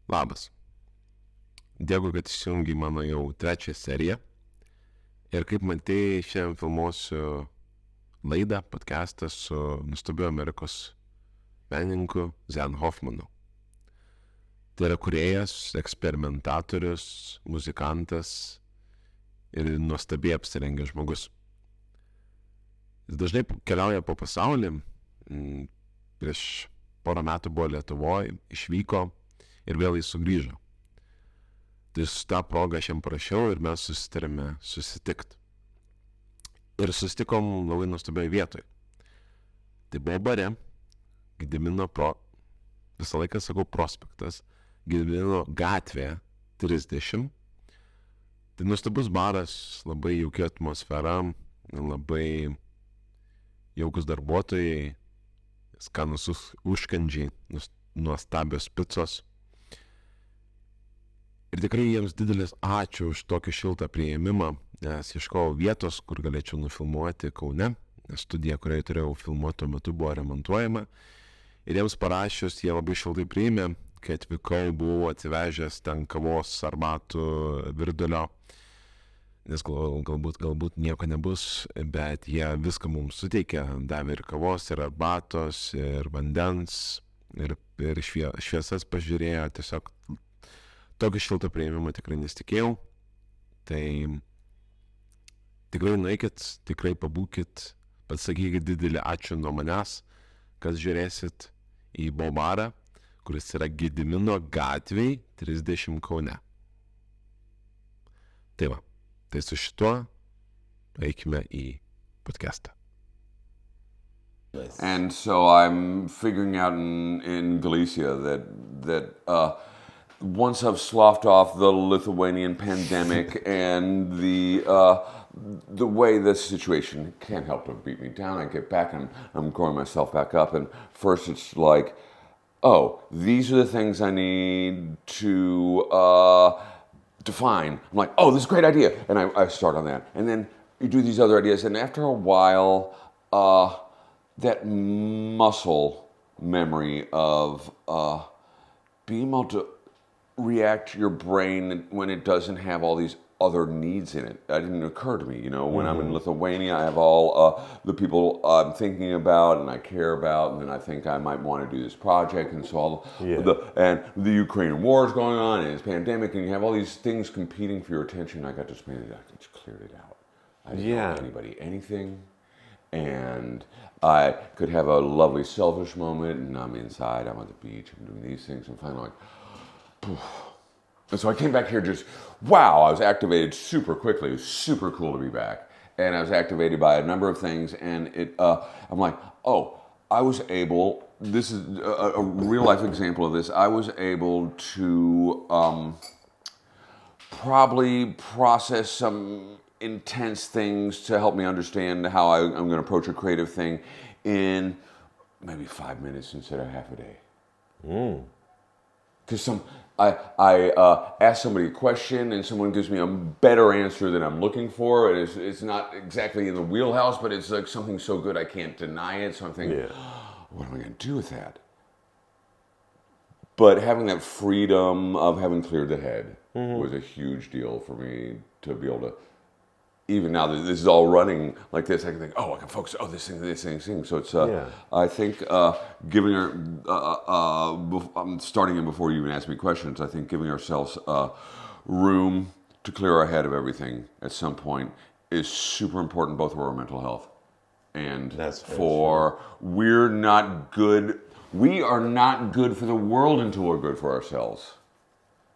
Labas. Dėkui, kad įsijungi mano jau 3 seriją. Ir kaip matei, šiandien filmuosiu laidą, podcastą su nuostabiu Amerikos menininku Zan Hoffmanu. Tai yra kūrėjas, eksperimentatorius, muzikantas ir nuostabiai apsirengęs žmogus. Jis dažnai keliauja po pasaulį. Prieš porą metų buvo Lietuvoje, išvyko ir vėl jis sugrįžo. Tai su tą progą aš jam parašiau ir mes susitarėme susitikti. Ir susitikom labai nuostabiai vietoje. Tai buvo bare, Gedimino visą laiką sakau prospektas, Gedimino gatvė 30. Tai nuostabus baras, labai jauki atmosfera, labai jaukus darbuotojai, skanus užkandžiai, nuostabios picos. Ir tikrai jiems didelis ačiū už tokį šiltą priėmimą, nes ieškojau vietos, kur galėčiau nufilmuoti Kaune, nes studija, kurioje turėjau filmuoti tuo metu, buvo remontuojama. Ir jiems parašius, jie labai šiltai priėmė, kai atvykau, buvau atsivežęs ten kavos, arbatų, virdulio, nes galbūt nieko nebus, bet jie viską mums suteikė, davė ir kavos, ir arbatos, ir vandens, ir šviesas pažiūrėjo, tiesiog tokį šiltą priėmimą tikrai nesitikėjau. Tai tikrai nueikit, tikrai pabūkit, pasakykit didelį ačiū nuo manęs, kas žiūrėsit į barą, kuris yra Gedimino gatvėj 30 Kaune. Tai va, tai su šituo eikime į podcastą. And so I'm figuring out in Galicia that once I've sloughed off the Lithuanian pandemic and the way this situation can't help but beat me down, I get back and I'm growing myself back up. And first it's like, oh, these are the things I need to define. I'm like, oh, this is a great idea. And I start on that. And then you do these other ideas. And after a while, that muscle memory of being able to react to your brain when it doesn't have all these other needs in it. That didn't occur to me. You know, when I'm in Lithuania, I have all the people I'm thinking about and I care about, and then I think I might want to do this project, and so the Ukrainian war is going on, and it's pandemic, and you have all these things competing for your attention. I got to spend it. I just cleared it out. I didn't owe anybody anything, and I could have a lovely selfish moment, and I'm inside. I'm at the beach. I'm doing these things, and finally, like. And so I came back here just, wow, I was activated super quickly. It was super cool to be back. And I was activated by a number of things. And I'm like, oh, I was able, this is a real life example of this. I was able to probably process some intense things to help me understand how I'm going to approach a creative thing in maybe 5 minutes instead of half a day. Because I ask somebody a question and someone gives me a better answer than I'm looking for. And it's not exactly in the wheelhouse, but it's like something so good I can't deny it. So I'm thinking, what am I going to do with that? But having that freedom of having cleared the head was a huge deal for me to be able to, even now that this is all running like this, I can think, oh, I can focus, oh, this thing. So it's, I think giving her, I'm starting in before you even ask me questions, I think giving ourselves room to clear our head of everything at some point is super important, both for our mental health. And we are not good for the world until we're good for ourselves.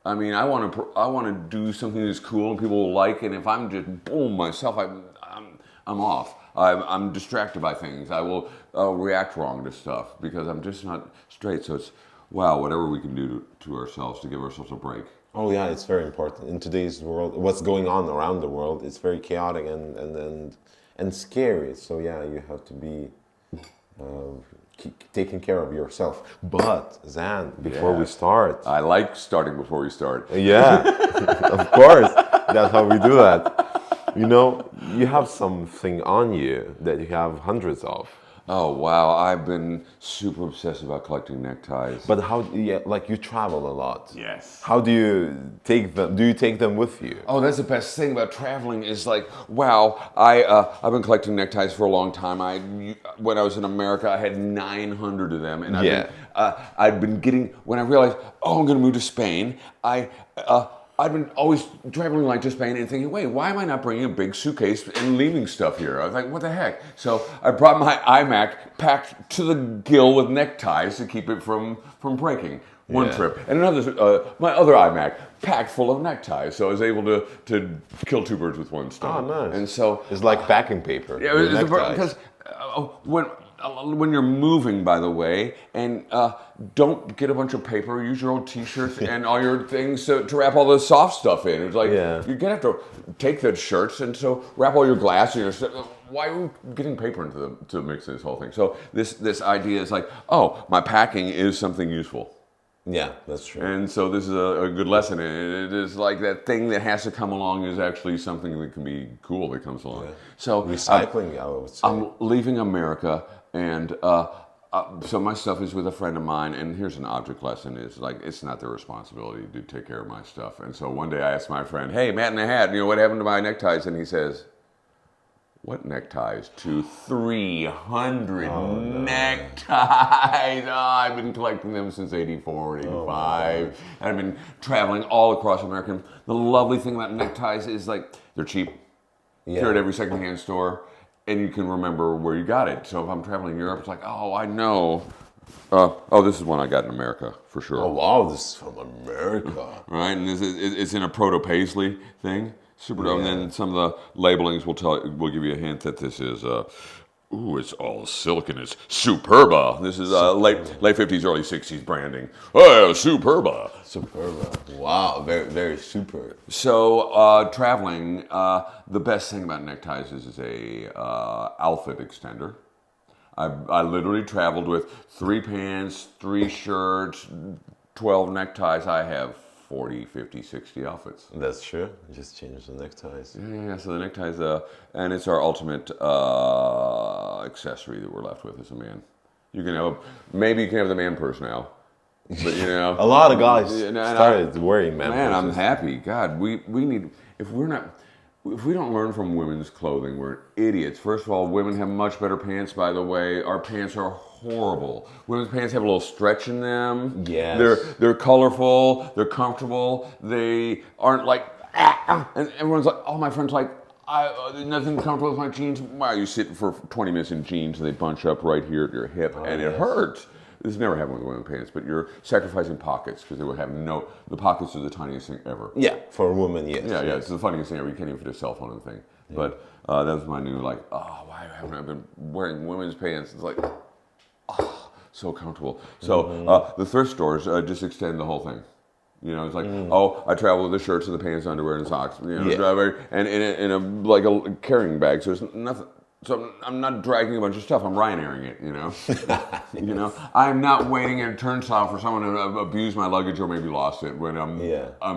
I mean, I want to do something that's cool and people will like, and if I'm just boom myself, I'm off. I'm distracted by things. I'll react wrong to stuff because I'm just not straight. So it's whatever we can do to ourselves to give ourselves a break. Oh yeah, it's very important in today's world. What's going on around the world? It's very chaotic and scary. So yeah, you have to be. Taking care of yourself. But Zan, before we start, I like starting before we start. Yeah, of course, that's how we do that. You know, you have something on you that you have hundreds of. Oh wow, I've been super obsessed about collecting neckties. But how? Yeah, like you travel a lot. Yes. How do you take them? Do you take them with you? Oh, that's the best thing about traveling is like, wow, I've been collecting neckties for a long time. When I was in America, I had 900 of them, and I'd been getting, when I realized, I'm going to move to Spain, I've been always traveling like to Spain and thinking, wait, why am I not bringing a big suitcase and leaving stuff here? I was like, what the heck? So I brought my iMac packed to the gill with neckties to keep it from breaking. One trip. And another, my other iMac packed full of neckties. So I was able to kill two birds with one stone. Oh, nice. And so... It's like packing paper. Yeah, because when you're moving, by the way, and don't get a bunch of paper, use your old t-shirts and all your things to wrap all the soft stuff in. It's like, you're gonna have to take the shirts and so wrap all your glass and your stuff. Why are we getting paper to mix this whole thing? So this idea is like, my packing is something useful. Yeah, that's true. And so this is a good lesson. It is like that thing that has to come along is actually something that can be cool that comes along. Yeah. So recycling, I would say. I'm leaving America, and so my stuff is with a friend of mine. And here's an object lesson: is like it's not their responsibility to take care of my stuff. And so one day I asked my friend, "Hey, Matt in the Hat, what happened to my neckties?" And he says, "What neckties?" 300 neckties. I've been collecting them since 84, 85. And I've been traveling all across America. And the lovely thing about neckties is like they're cheap. Yeah. They're at every secondhand store, and you can remember where you got it. So if I'm traveling Europe, it's like, I know. This is one I got in America for sure. Oh wow, this is from America. Right, and it's in a proto paisley thing. Super dope. And then some of the labelings will give you a hint that this is it's all silk and it's Superba. This is late 50s, early 60s branding. Oh, Superba. Superba. Wow, very, very super. So traveling, the best thing about neckties is a outfit extender. I literally traveled with 3 pants, 3 shirts, 12 neckties. I have 40, 50, 60 outfits. That's true. Just change the neckties. Yeah, so the neckties, and it's our ultimate accessory that we're left with as a man. Maybe you can have the man purse now, but a lot of guys started wearing man purses. Man, I'm happy. God, we need, if we don't learn from women's clothing, we're idiots. First of all, women have much better pants, by the way. Our pants are horrible. Women's pants have a little stretch in them. Yes. They're colorful, they're comfortable, they aren't like, and everyone's like, my friend's like, nothing comfortable with my jeans. Wow, you sit for 20 minutes in jeans and they bunch up right here at your hip and it hurts. This never happened with women's pants, but you're sacrificing pockets because they would have the pockets are the tiniest thing ever. Yeah, for a woman, yes. Yeah, it's the funniest thing ever. You can't even fit a cell phone in the thing. Yeah. But that was my new, why haven't I been wearing women's pants? It's like, so comfortable. So the thrift stores just extend the whole thing. It's like, I travel with the shirts and the pants, underwear, and socks. And in a carrying bag. So there's nothing. So I'm not dragging a bunch of stuff. I'm Ryanairing it. I'm not waiting at a turnstile for someone to abuse my luggage or maybe lost it when I'm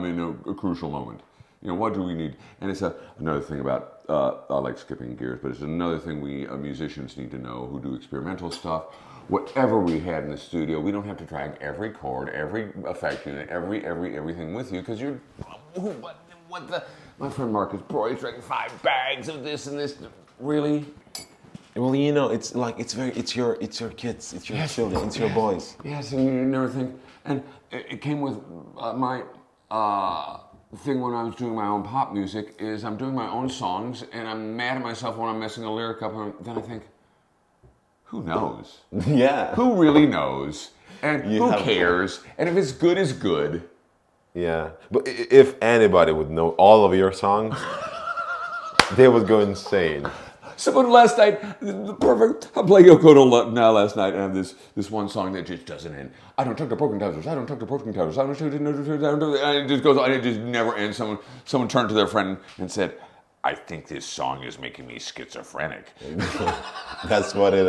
in a crucial moment. What do we need? And it's another thing about, I like skipping gears, but it's another thing we musicians need to know who do experimental stuff. Whatever we had in the studio, we don't have to drag every chord, every effect unit, everything with you because you're, my friend Marcus Broy's dragging 5 bags of this and this. Really? Well, it's like it's your kids, it's your children, it's your boys. Yes, and you never think. And it came with my thing when I was doing my own pop music is I'm doing my own songs and I'm mad at myself when I'm messing a lyric up and then I think, who knows? Yeah. Who really knows? And who cares? And if it's good, it's good. Yeah. But if anybody would know all of your songs, they would go insane. Someone last night, perfect. I'm playing Yoko now last night, and I have this one song that just doesn't end. I don't talk to broken trousers. I don't talk to broken trousers. I don't and it just goes on. It just never ends. Someone turned to their friend and said, "I think this song is making me schizophrenic." That's what it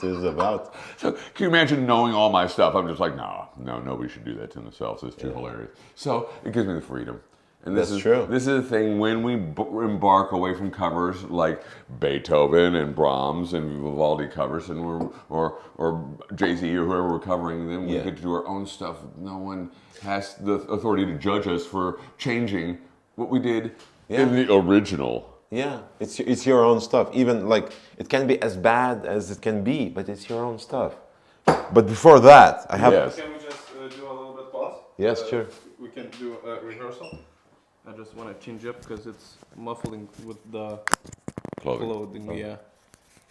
is about. So can you imagine knowing all my stuff? I'm just like, no, nobody should do that to themselves. It's too hilarious. So it gives me the freedom. And this That's is true. This is the thing when we embark away from covers like Beethoven and Brahms and Vivaldi covers, and or Jay-Z or whoever we're covering, then we get to do our own stuff. No one has the authority to judge us for changing what we did in the original. Yeah, it's your own stuff. Even like it can be as bad as it can be, but it's your own stuff. But before that, I have. Yes. Can we just do a little bit pause? Yes, sure. We can do a rehearsal. I just want to change up because it's muffling with the clothing. Yeah.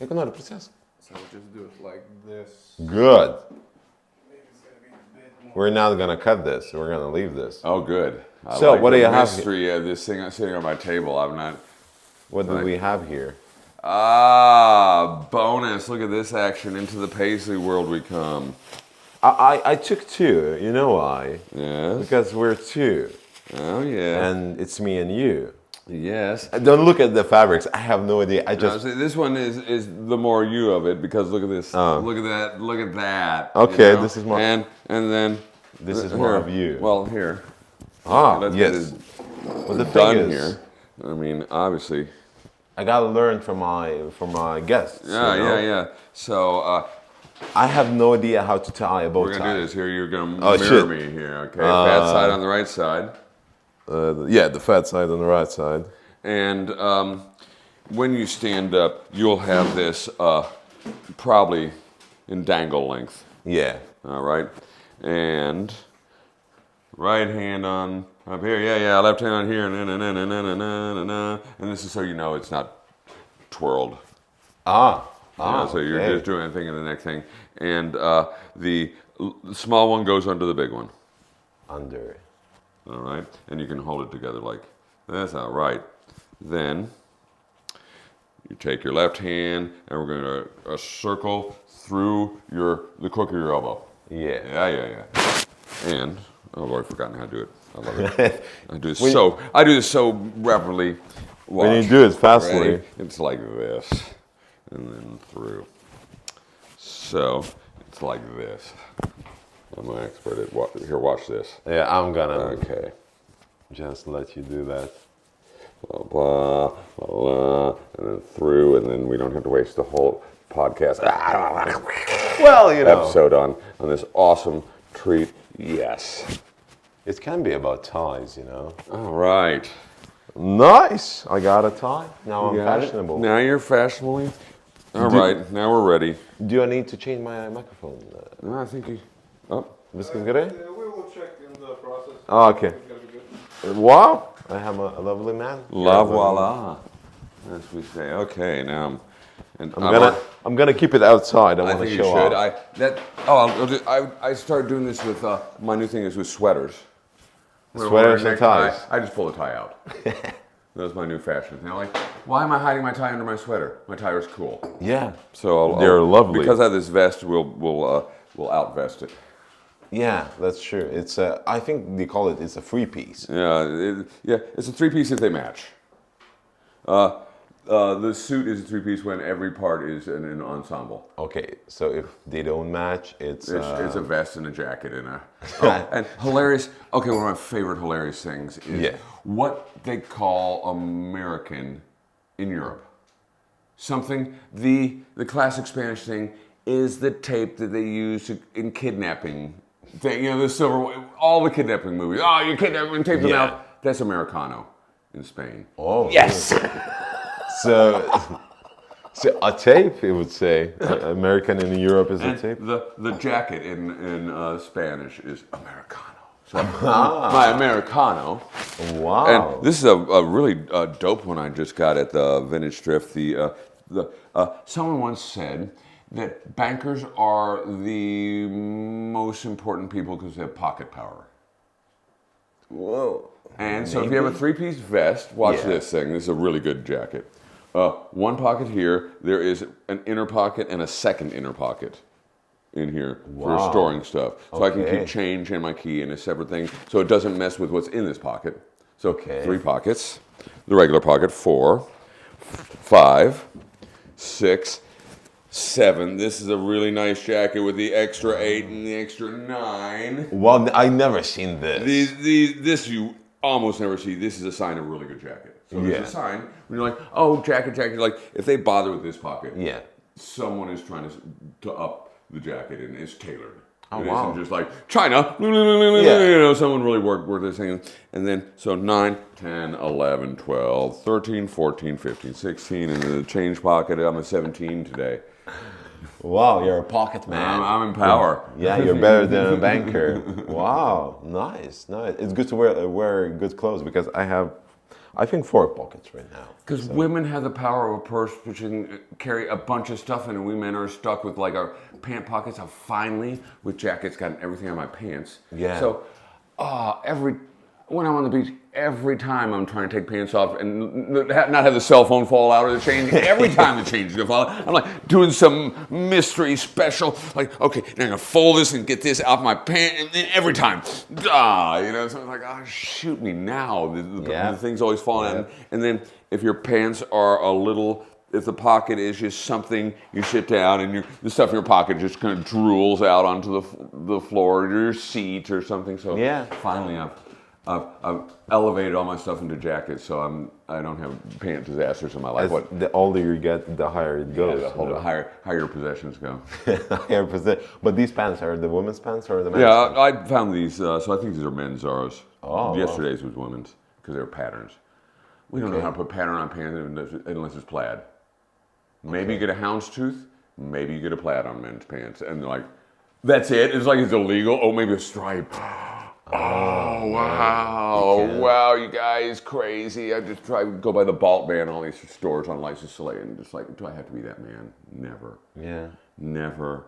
Як воно процес? So we'll just do it like this. Good. Maybe it's gonna be a bit more. We're not gonna cut this. We're gonna leave this. Oh, good. So, like what the do you have mystery of this thing sitting on my table. I'm not. What do we have here? Bonus. Look at this action. Into the Paisley world we come. I took two. You know why? Yes. Because we're two, Oh, yeah. and it's me and you. Yes. Don't look at the fabrics. I have no idea. I No, just. see, this one is the more you of it, because look at this. Look at that. Look at that. Okay, this is more- And then This is more of you. Well, here. Let's get Yes. this But the thing done is, here. I mean, obviously. I gotta learn from my guests. Yeah, you know? yeah. So I have no idea how to tie a bow we're tie. gonna do this here. You're gonna Oh, mirror shit. me here. Okay. Fat side on the right side. The fat side on the right side. And when you stand up, you'll have this probably in dangle length. Yeah. All right. And right hand on up here. Yeah. Left hand on here. And this is so you know it's not twirled. So you're okay. just doing a thing and the next thing. And the small one goes under the big one. Under. All right. And you can hold it together like that's all right. Then you take your left hand and we're going to circle through the crook of your elbow. Yeah. Yeah. And I've already forgotten how to do it. I love it. I do this so rapidly. Watch. When you do it fastly. Ready? It's like this, and then through. So it's like this. I'm an expert at here. Watch this. Yeah, I'm gonna Okay. just let you do that. Blah, blah, blah, blah, and then through, and then we don't have to waste the whole podcast Well, you know, episode on this awesome treat. Yes. it can be about ties, you know. All right. Nice. I got a tie. Now I'm Got it? fashionable. Now you're fashionably. All right. Now we're ready. Do I need to change my microphone? No, I think you. Oh. Viskas gerai? We will check in the process. Oh, okay. It's gonna be good. Wow. I have a lovely man. La voila. As we say. Okay. Now. I'm gonna keep it outside. I I want to think you show should. off. I started doing this with my new thing is with sweaters. Sweaters and ties. I just pull the tie out. That's my new fashion thing. I'm like, why am I hiding my tie under my sweater? My tie is cool. Yeah. So They're lovely. Because I have this vest. We'll outvest it. Yeah, that's true. It's I think they call it. It's a free piece. Yeah. It's a three-piece if they match. The suit is a three-piece when every part is in an ensemble. Okay, so if they don't match, it's It's a vest and a jacket and a. And hilarious. Okay, one of my favorite hilarious things is what they call American in Europe. Something the classic Spanish thing is the tape that they use in kidnapping. Thing, you know, the silver, all the kidnapping movies. Oh, you kidnap and tape them out. That's Americano in Spain. Oh Yes. So a tape, it would say. American in Europe is a And tape. the jacket in Spanish is Americano. So my Americano. Wow. And this is a really dope one I just got at the Vintage Thrift. Someone once said that bankers are the most important people because they have pocket power. Whoa. And so if you have a three-piece vest, watch this thing. This is a really good jacket. One pocket here. There is an inner pocket and a second inner pocket in here for storing stuff. So I can keep change and my key in a separate thing, so it doesn't mess with what's in this pocket. So 3 pockets. The regular pocket, 4, 5, 6, 7. This is a really nice jacket with the extra 8 and the extra 9. Well, I never seen this. This you almost never see, this is a sign of a really good jacket. So there's a sign when you're like, oh, jacket, like if they bother with this pocket, someone is trying to up the jacket and it's tailored. Oh, it wow. isn't just like China, you know, someone really worked this thing. And then, so 9, 10, 11, 12, 13, 14, 15, 16, and the change pocket, I'm a 17 today. Wow, you're a pocket man. I'm in power. Yeah, you're better than a banker. Wow, nice. It's good to wear good clothes because I have, I think, 4 pockets right now. Because women have the power of a purse which can carry a bunch of stuff in, and we men are stuck with like our pant pockets. I've finally, with jackets, gotten everything on my pants. Yeah. So, when I'm on the beach, every time I'm trying to take pants off and not have the cell phone fall out or the chain, every time the chain's gonna fall out, I'm like doing some mystery special, like, okay, now I'm gonna fold this and get this off my pants, and then every time, you know, so it's like, oh, shoot me now. The thing's always falling out. And then if your pants are a little, if the pocket is just something, you sit down and the stuff in your pocket just kind of drools out onto the floor or your seat or something. So finally I've elevated all my stuff into jackets, so I don't have pant disasters in my life. The older you get, the higher it goes. The higher your possessions go. But these pants are the women's pants or the men's? Yeah, pants? I found these. So I think these are men's Zaras. Oh, yesterday's was women's because they were patterns. We don't know how to put pattern on pants unless it's plaid. Maybe you get a houndstooth. Maybe you get a plaid on men's pants, and they're like, that's it. It's like it's illegal. Oh, maybe a stripe. Oh, wow. Wow, you guys crazy. I just try to go by the Balt ban, all these stores on License to Slay, and just like, do I have to be that man? Never. Yeah. Never,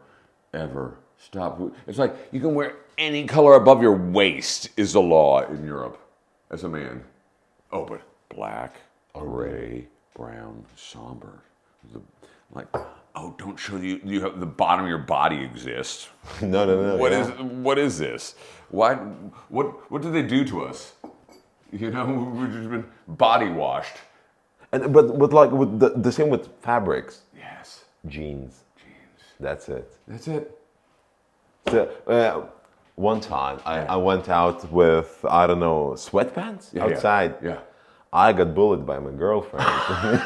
ever. Stop. It's like you can wear any color above your waist is the law in Europe as a man. Oh, but black, gray, brown, somber. Oh, don't show you have the bottom of your body exists. No. What is this? Why? What did they do to us? You know, we've just been body washed. And but like with the same with fabrics. Yes. Jeans. That's it. So one time I went out with, I don't know, sweatpants outside. Yeah. I got bullied by my girlfriend.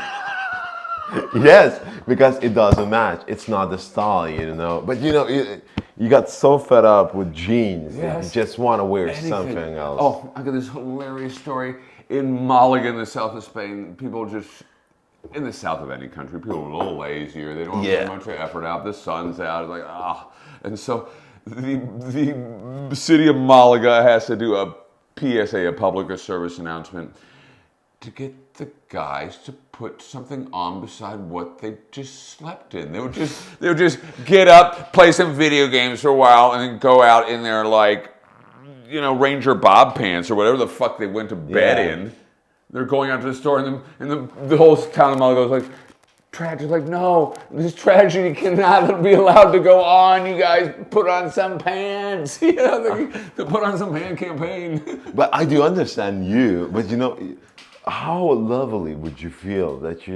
Yes, because it doesn't match. It's not the style, you know. But you know, you got so fed up with jeans that you just want to wear something else. Oh, I got this hilarious story in Malaga, in the south of Spain. People just, in the south of any country, people are a little lazier. They don't put much effort out. The sun's out. It's like, And so the city of Malaga has to do a PSA, a public service announcement, to get the guys to put something on beside what they just slept in. They would just get up, play some video games for a while, and then go out in their, like, you know, Ranger Bob pants or whatever the fuck they went to bed in. They're going out to the store, and the whole town of Malaga was like, tragedy. Like, no, this tragedy cannot be allowed to go on. You guys put on some pants. You know, the Put On Some Pants campaign. But I do understand you, but you know, how lovely would you feel that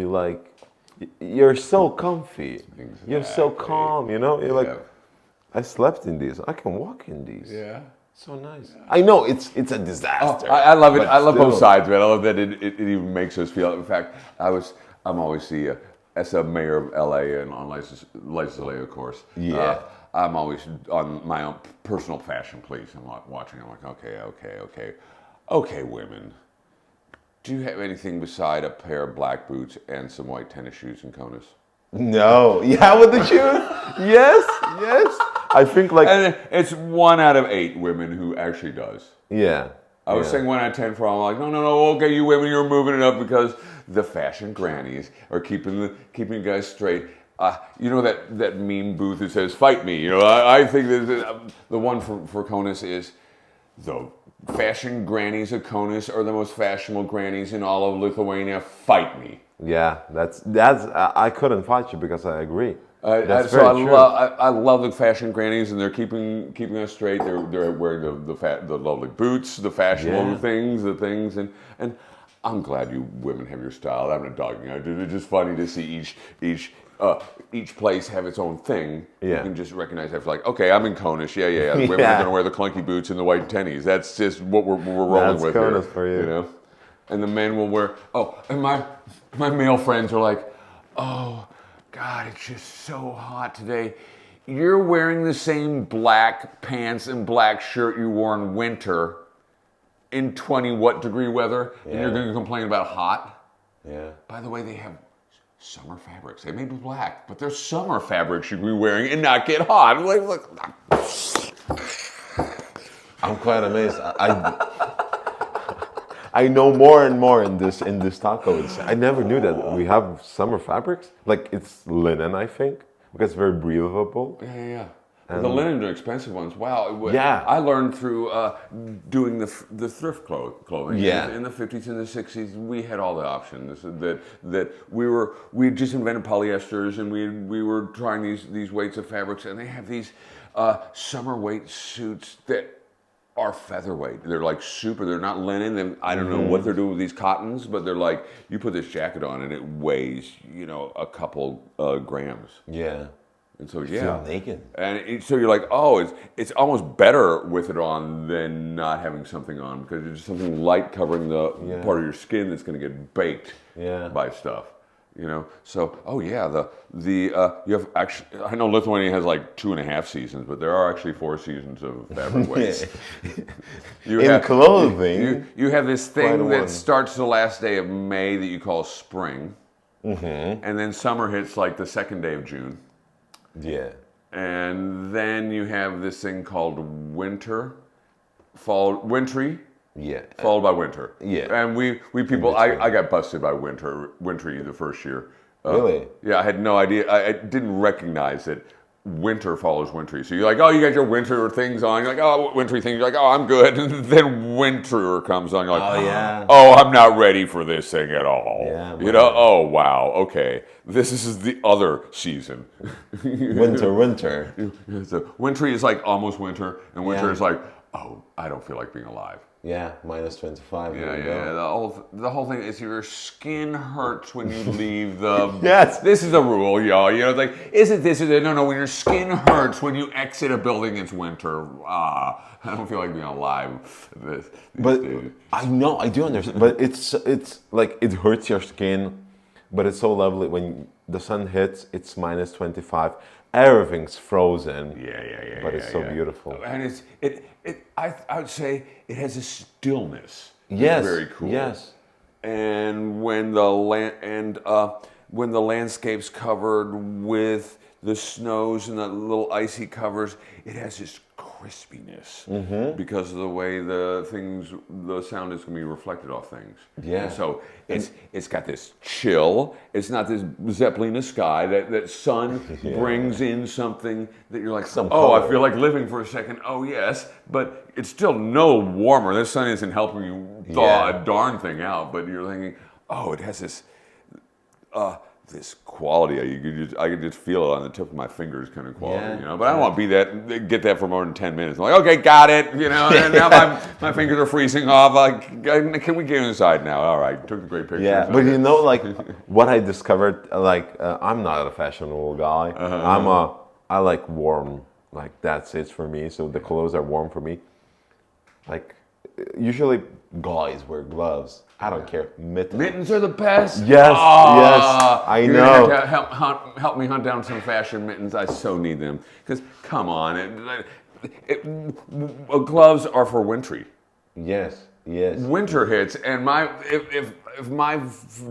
you're so comfy, you're so calm, you know? You're like, I slept in these, I can walk in these. Yeah. So nice. I know it's a disaster. Oh, I love it. I love both sides, man. I love that it even makes us feel. In fact, I'm always as a mayor of LA and on License to Slay, of course. Yeah. I'm always on my own personal fashion police. I'm watching. I'm like, okay, women. Do you have anything beside a pair of black boots and some white tennis shoes in Kaunas? No. Yeah, with the shoes? Yes. I think and it's 1 out of 8 women who actually does. Yeah. I was saying 1 out of 10 for all. I'm like, no, okay, you women, you're moving it up because the fashion grannies are keeping you guys straight. You know that meme booth that says "Fight me." You know, I think that the one for Kaunas is the fashion grannies of Kaunas are the most fashionable grannies in all of Lithuania. Fight me. Yeah, that's. I couldn't fight you because I agree. That's so very true. I love the fashion grannies, and they're keeping us straight. They're wearing the lovely boots, the fashionable things, and I'm glad you women have your style. I'm not dogging you. It's just funny to see each each place have its own thing. Yeah. You can just recognize that. Like, okay, I'm in Kaunas. Yeah. The women are going to wear the clunky boots and the white tennies. That's just what we're rolling with Kaunas here. for you. You know? And the men will wear, and my male friends are like, oh, God, it's just so hot today. You're wearing the same black pants and black shirt you wore in winter in 20-what-degree weather, and you're going to complain about hot? Yeah. By the way, they have summer fabrics. They may be black, but they're summer fabrics you can be wearing and not get hot. Like, look. I'm quite amazed. I know more and more in this taco. I never knew that we have summer fabrics. Like it's linen, I think, because it's very breathable. Yeah. The linen are expensive ones. Wow. Yeah. I learned through doing the thrift clothing. Yeah. In the 50s and the 60s, we had all the options. That we just invented polyesters, and we were trying these weights of fabrics, and they have these summer weight suits that are featherweight. They're like super. They're not linen. I don't know what they're doing with these cottons, but they're like, you put this jacket on and it weighs, a couple grams. Yeah. And so Feel naked. And so you're like, oh, it's almost better with it on than not having something on, because it's something light covering the part of your skin that's going to get baked by stuff. So you have actually, I know Lithuania has like 2.5 seasons, but there are actually 4 seasons of fabric weights. Clothing, you have this thing that starts the last day of May that you call spring, and then summer hits like the 2nd day of June. Yeah. And then you have this thing called winter, wintry. Yeah. Followed by winter. Yeah. And we people, I got busted by wintry the first year. Really? Yeah, I had no idea. I didn't recognize that winter follows wintry. So you're like, oh, you got your winter things on. You're like, oh, wintry things. You're like, oh, I'm good. And then winter comes on. You're like, oh, yeah. Oh, I'm not ready for this thing at all. Yeah, oh, wow, okay. This is the other season. Winter. So wintry is like almost winter, and winter is like, oh, I don't feel like being alive. Yeah, minus 25. Yeah. The whole thing is your skin hurts when you leave the. Yes. This is a rule, y'all. It's like, isn't this? No. When your skin hurts when you exit a building, it's winter. I don't feel like being alive. But I know, I do understand. But it's like it hurts your skin, but it's so lovely when the sun hits. It's minus 25. Everything's frozen. Yeah. But it's so beautiful. And I would say it has a stillness. Yes. It's very cool. Yes. And when the landscape's covered with the snows and the little icy covers, it has this crispiness because of the way the sound is going to be reflected off things. Yeah. And so it's got this chill. It's not this Zeppelin sky. That sun brings in something that you're like, color. I feel like living for a second. Oh yes, but it's still no warmer. This sun isn't helping you thaw a darn thing out. But you're thinking, oh, it has this. This quality, I could just feel it on the tip of my fingers, kind of quality, But I don't want to get that for more than 10 minutes. I'm like, okay, got it, And now my fingers are freezing off. Like, can we get inside now? All right, took a great picture. Yeah, but like what I discovered, I'm not a fashionable guy. I like warm. Like that's it for me. So the clothes are warm for me. Like usually guys wear gloves. I don't care. Mittens are the best. Yes, I know. You're gonna have to help me hunt down some fashion mittens. I so need them. Because come on, gloves are for wintry. Yes. Winter hits, and if my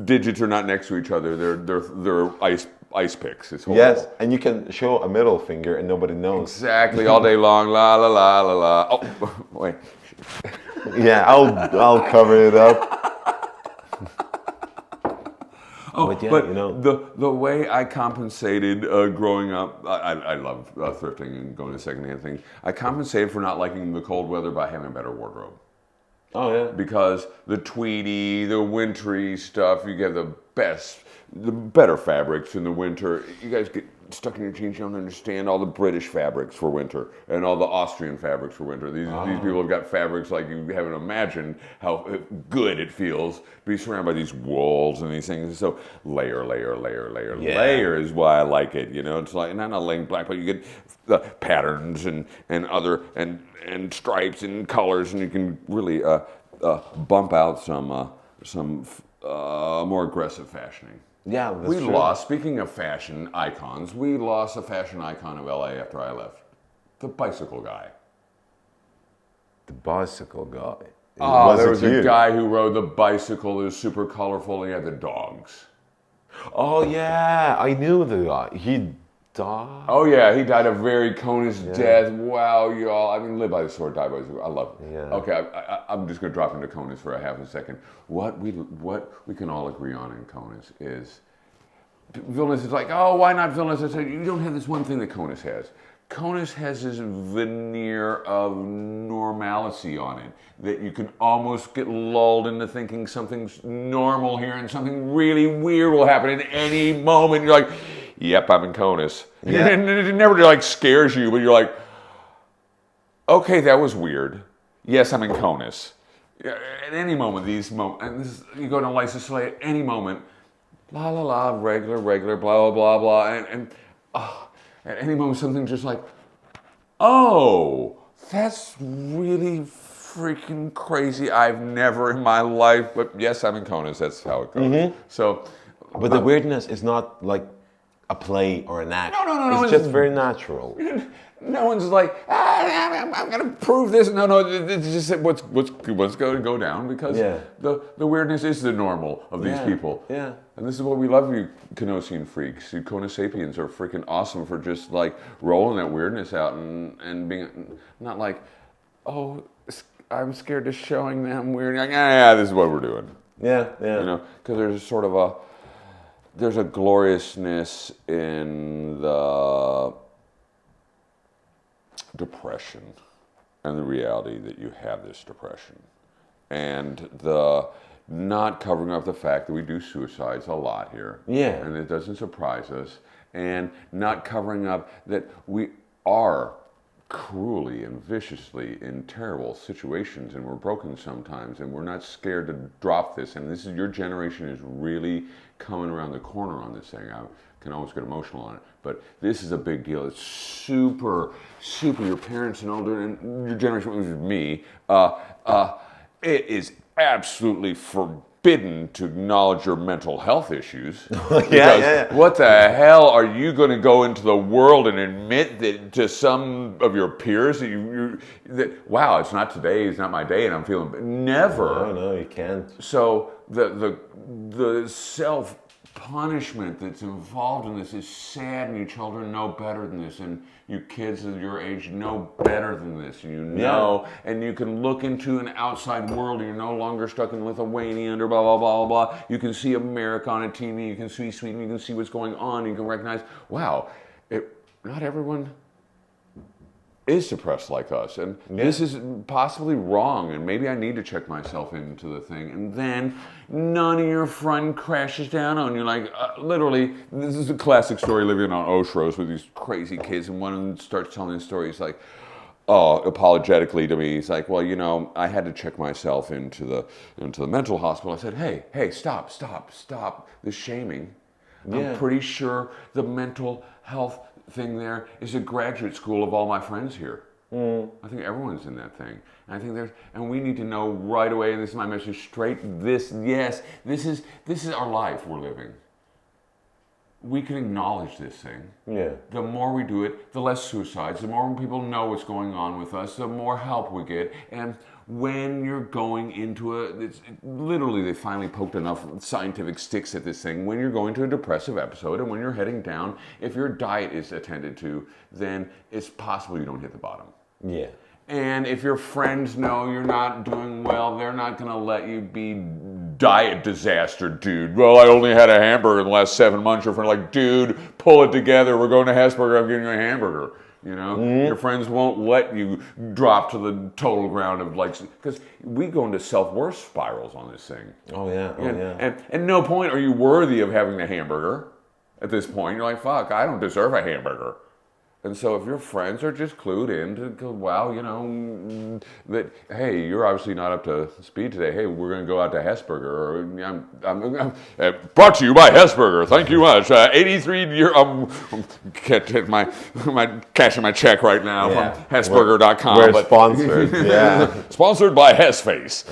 digits are not next to each other, they're ice picks. It's horrible. Yes, and you can show a middle finger and nobody knows. Exactly, all day long. La la la la la. Oh, wait. Yeah, I'll cover it up. The way I compensated growing up, I love thrifting and going to secondhand things. I compensated for not liking the cold weather by having a better wardrobe. Oh yeah. Because the tweedy, the wintry stuff, you get the better fabrics in the winter. You guys get stuck in your jeans. You don't understand all the British fabrics for winter and all the Austrian fabrics for winter. These people have got fabrics like you haven't imagined how good it feels to be surrounded by these walls and these things. So layer is why I like it. You know, it's like not laying black, but you get the patterns and other and stripes and colors, and you can really bump out some more aggressive fashioning. Yeah, that's true. Speaking of fashion icons, we lost a fashion icon of LA after I left. The bicycle guy. The bicycle guy. There was a guy who rode the bicycle. It was super colorful. And he had the dogs. Oh, yeah. I knew the guy. He died. Oh, yeah. He died a very Kaunas death. Wow, y'all. I mean, live by the sword, die by the sword. I love it. Yeah. Okay, I'm just going to drop into Kaunas for a half a second. What we can all agree on in Kaunas is Vilnius is like, oh, why not Vilnius? I said, you don't have this one thing that Kaunas has. Kaunas has this veneer of normalcy on it that you can almost get lulled into thinking something's normal here and something really weird will happen at any moment. You're like, yep, I'm in Kaunas. Yeah. And it never like scares you, but you're like, okay, that was weird. Yes, I'm in Kaunas. At any moment, you go to license plate at any moment, la la la, regular, blah blah blah, and at any moment something just like, oh, that's really freaking crazy. I've never in my life, but yes, I'm in Kaunas. That's how it goes. Mm-hmm. So, but the weirdness is not like a play or an act. No. It's just very natural. No one's like, I'm going to prove this. No, it's just what's going to go down because the weirdness is the normal of these people. Yeah. And this is what we love, you Kanosian freaks. You Kona sapiens are freaking awesome for just like rolling that weirdness out and being not like, oh, I'm scared of showing them weird. Like, this is what we're doing. Yeah. You know, because there's sort of there's a gloriousness in the depression and the reality that you have this depression and the not covering up the fact that we do suicides a lot here. Yeah. And it doesn't surprise us. And not covering up that we are cruelly and viciously in terrible situations and we're broken sometimes and we're not scared to drop this. And this is your generation is really coming around the corner on this thing. I can always get emotional on it, but this is a big deal. It's super your parents and older and your generation, which is me, it is absolutely forbidden to acknowledge your mental health issues. What the hell are you going to go into the world and admit that to some of your peers that wow, it's not today, it's not my day, and I'm feeling never. No, you can't. So the self punishment that's involved in this is sad, and you children know better than this, and you kids of your age know better than this, and you know, and you can look into an outside world, and you're no longer stuck in Lithuania under blah, blah, blah, blah, blah. You can see America on a TV, you can see Sweden, you can see what's going on, you can recognize, wow, not everyone is depressed like us, and this is possibly wrong, and maybe I need to check myself into the thing, and then none of your fun crashes down on you. Like, literally, this is a classic story living on Oshros with these crazy kids, and one of them starts telling the story. He's like, apologetically to me, he's like, well, you know, I had to check myself into the mental hospital. I said, hey, stop the shaming. I'm pretty sure the mental health thing there is a graduate school of all my friends here. I think everyone's in that thing. And I think and we need to know right away, and this is my message straight, this is our life we're living. We can acknowledge this thing. Yeah. The more we do it, the less suicides, the more people know what's going on with us, the more help we get. And when you're going into literally they finally poked enough scientific sticks at this thing. When you're going to a depressive episode and when you're heading down, if your diet is attended to, then it's possible you don't hit the bottom. Yeah. And if your friends know you're not doing well, they're not going to let you be diet disaster, dude. Well, I only had a hamburger in the last 7 months. Your friend like, dude, pull it together. We're going to Hesburger. I'm getting you a hamburger. You know, your friends won't let you drop to the total ground of like, because we go into self-worth spirals on this thing. Oh yeah, And at no point are you worthy of having a hamburger. at this point. You're like, fuck, I don't deserve a hamburger. And so if your friends are just clued in to go, wow, you know, that, hey, you're obviously not up to speed today. Hey, we're going to go out to Hesburger. Or, I'm brought to you by Hesburger. Thank you much. 83 year, cashing my check right now from Hesburger.com. We're sponsored. Yeah. Sponsored by Hesface.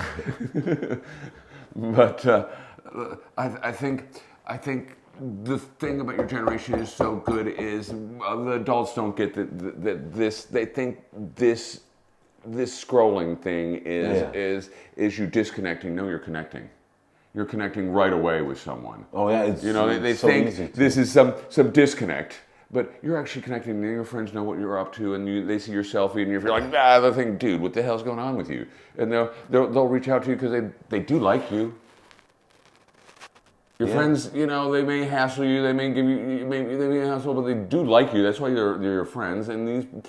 But I think the thing about your generation is so good is the adults don't get that this. They think this scrolling thing is you disconnecting. No, you're connecting. You're connecting right away with someone. Oh yeah, it's, you know, they so think this is some disconnect, but you're actually connecting. And your friends know what you're up to, and they see your selfie, and you're like, they think, dude, what the hell's going on with you? And they'll reach out to you because they do like you. Your friends, you know, they may hassle you, they may give you, they may hassle, but they do like you. That's why they're your friends. And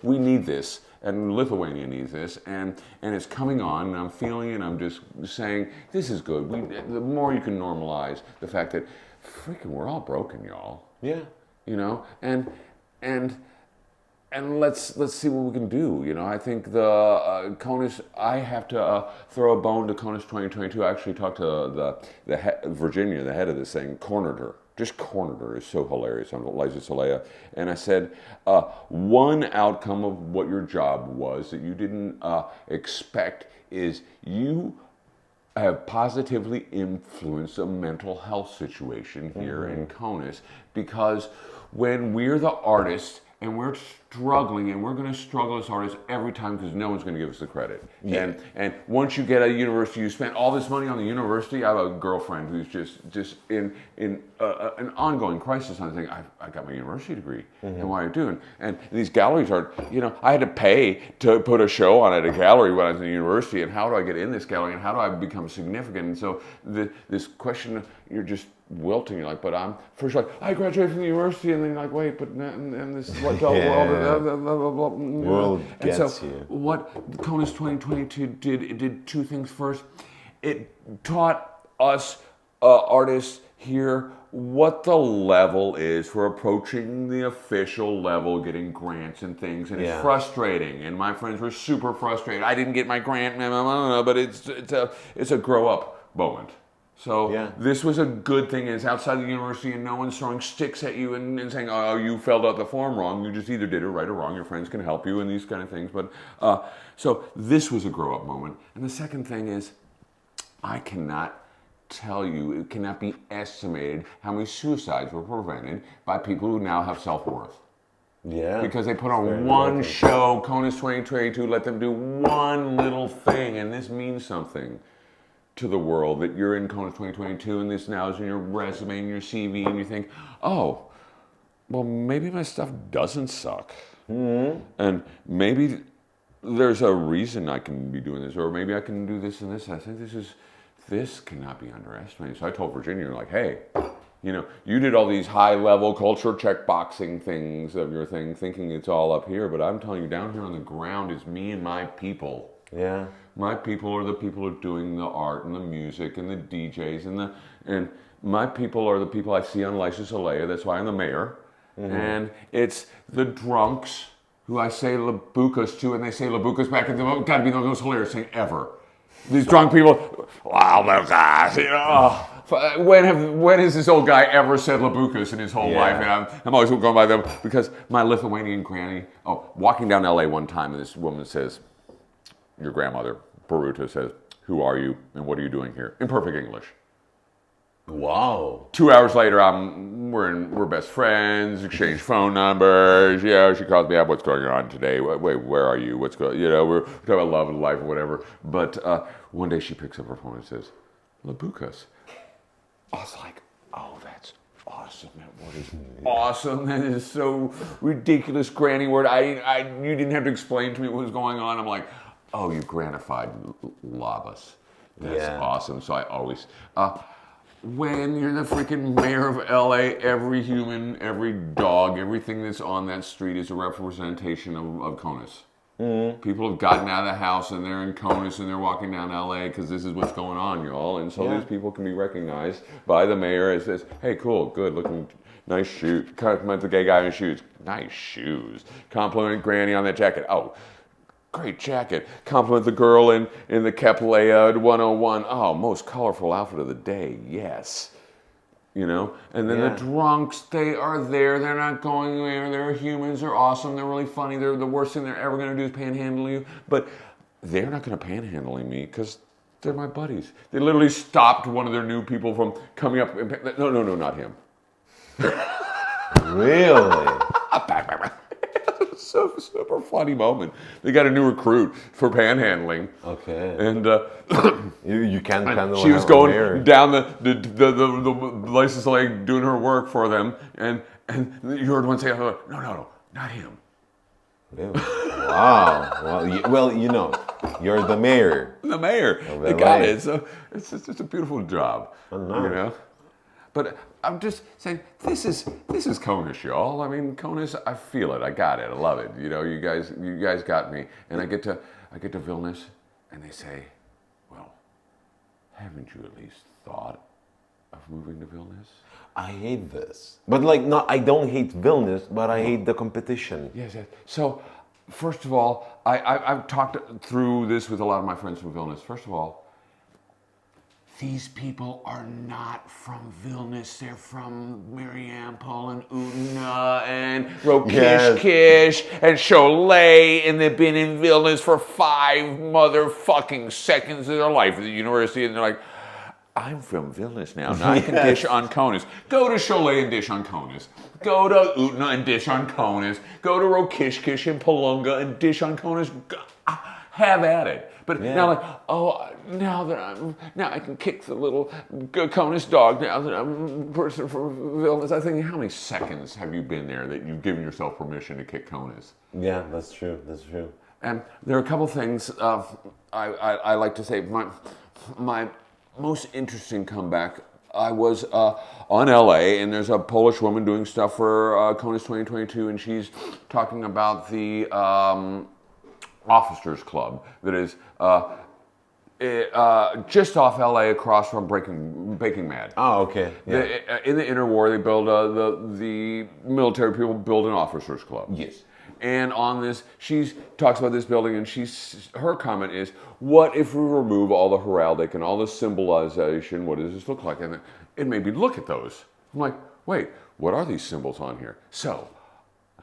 we need this, and Lithuania needs this, and it's coming on. And I'm feeling it. I'm just saying this is good. The more you can normalize the fact that, freaking, we're all broken, y'all. Yeah. You know, and let's see what we can do. You know, I think the CONUS. I have to throw a bone to CONUS 2022. I actually talked to Virginia, the head of this thing, cornered her. Just cornered her. It's so hilarious. I'm Liza Solea, and I said, one outcome of what your job was that you didn't expect is you have positively influenced a mental health situation here in CONUS, because when we're the artists. And we're struggling, and we're going to struggle as artists every time because no one's going to give us the credit. Yeah. And once you get a university, you spend all this money on the university. I have a girlfriend who's just in an ongoing crisis on saying, I got my university degree, and what are you doing? And these galleries are, you know, I had to pay to put a show on at a gallery when I was in university, and how do I get in this gallery, and how do I become significant? And so this question, you're just wilting. You're like, but I'm first like, I graduated from the university, and then you're like, wait, but and this is what world gets and so you. What CONUS 2022 did two things. First, it taught us artists here what the level is for approaching the official level, getting grants and things, and it's frustrating. And my friends were super frustrated. I didn't get my grant, but it's a grow up moment. So this was a good thing. It's outside the university, and no one's throwing sticks at you and saying, oh, you filled out the form wrong. You just either did it right or wrong. Your friends can help you and these kind of things. But so this was a grow-up moment. And the second thing is, I cannot tell you, it cannot be estimated how many suicides were prevented by people who now have self-worth. Yeah. Because they put on one show, CONUS 2022, let them do one little thing, and this means something to the world, that you're in CONUS 2022 and this now is in your resume and your CV, and you think, oh, well, maybe my stuff doesn't suck. Mm-hmm. And maybe there's a reason I can be doing this, or maybe I can do this and this. I think this cannot be underestimated. So I told Virginia, like, hey, you know, you did all these high-level culture checkboxing things of your thing, thinking it's all up here, but I'm telling you, down here on the ground is me and my people. Yeah. My people are the people who are doing the art and the music and the DJs and my people are the people I see on Liza Solea. That's why I'm the mayor. Mm-hmm. And it's the drunks who I say Labucas to, and they say Labucas back, and they've got to be the most hilarious thing ever. These drunk people, wow, Labucas, you know. When has this old guy ever said Labucas in his whole life? And I'm always going by them because my Lithuanian granny, walking down LA one time, and this woman says, your grandmother, Baruta, says, who are you and what are you doing here? In perfect English. Wow. 2 hours later, we're best friends, exchange phone numbers. Yeah, she calls me up, what's going on today? Wait, where are you? What's going on? You know, we're talking about love and life or whatever. But one day she picks up her phone and says, Labucas. I was like, oh, that's awesome. That word is awesome. That is so ridiculous, granny word. You didn't have to explain to me what was going on. I'm like, oh, you grannified Labas. That's awesome. So I always, when you're the freaking mayor of LA, every human, every dog, everything that's on that street is a representation of CONUS. Mm-hmm. People have gotten out of the house and they're in CONUS and they're walking down LA because this is what's going on, y'all. And so these people can be recognized by the mayor as, hey, cool, good, looking Nice shoes. Compliment the gay guy on his shoes. Nice shoes. Compliment Granny on that jacket. Oh, great jacket. Compliment the girl in the Keplea 101. Oh, most colorful outfit of the day. Yes. You know? And then the drunks, they are there. They're not going anywhere. They're humans. They're awesome. They're really funny. They're the worst thing they're ever going to do is panhandle you. But they're not going to panhandle me because they're my buddies. They literally stopped one of their new people from coming up. No, not him. Really? So super funny moment. They got a new recruit for panhandling. Okay. And you can't panhandle. She was going down the license plate doing her work for them, and you heard one say, "No, not him." Really? Wow. Well, you know, you're the mayor. The mayor. They got it. So it's just a beautiful job. Oh, nice. You know. But I'm just saying, this is Kaunas, y'all. I mean, Kaunas, I feel it. I got it. I love it. You know, you guys got me. And I get to Vilnius, and they say, well, haven't you at least thought of moving to Vilnius? I hate this. But like, no, I don't hate Vilnius, but I hate the competition. Yes. So, first of all, I've talked through this with a lot of my friends from Vilnius. First of all, these people are not from Vilnius. They're from Mariampol and Utna and Rokish and Cholet, and they've been in Vilnius for 5 motherfucking seconds of their life at the university, and they're like, I'm from Vilnius now I can dish on Kaunas. Go to Cholet and dish on Kaunas. Go to Utna and dish on Kaunas. Go to Rokish and Palunga and dish on Kaunas. Have at it. But now, now I can kick the little Kaunas dog now that I'm a person from Vilnius. I think, how many seconds have you been there that you've given yourself permission to kick Kaunas? Yeah, that's true. That's true. And there are a couple things I like to say. My most interesting comeback, I was on LA, and there's a Polish woman doing stuff for Kaunas 2022, and she's talking about the Officers Club that is just off LA across from Baking Mad. Oh, okay. Yeah. In the interwar, they build the military people build an Officers Club. Yes. And on this, she talks about this building, and her comment is, what if we remove all the heraldic and all the symbolization? What does this look like? And it made me look at those. I'm like, wait, what are these symbols on here? So,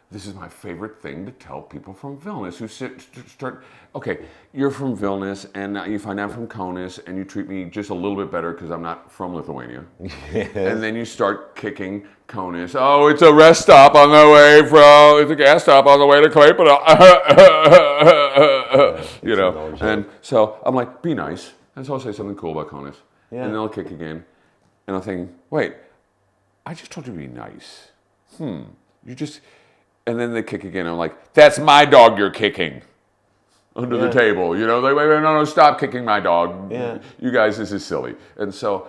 this is my favorite thing to tell people from Vilnius who start, okay, you're from Vilnius, and you find out I'm from Kaunas, and you treat me just a little bit better because I'm not from Lithuania. Yes. And then you start kicking Kaunas. Oh, it's a rest stop on the way it's a gas stop on the way to Klaipėda. You know, and so I'm like, be nice. And so I'll say something cool about Kaunas. Yeah. And then I'll kick again. And I'll think, wait, I just told you to be nice. You just... And then they kick again. I'm like, that's my dog you're kicking under the table. You know, they wait, no, stop kicking my dog. Yeah. You guys, this is silly. And so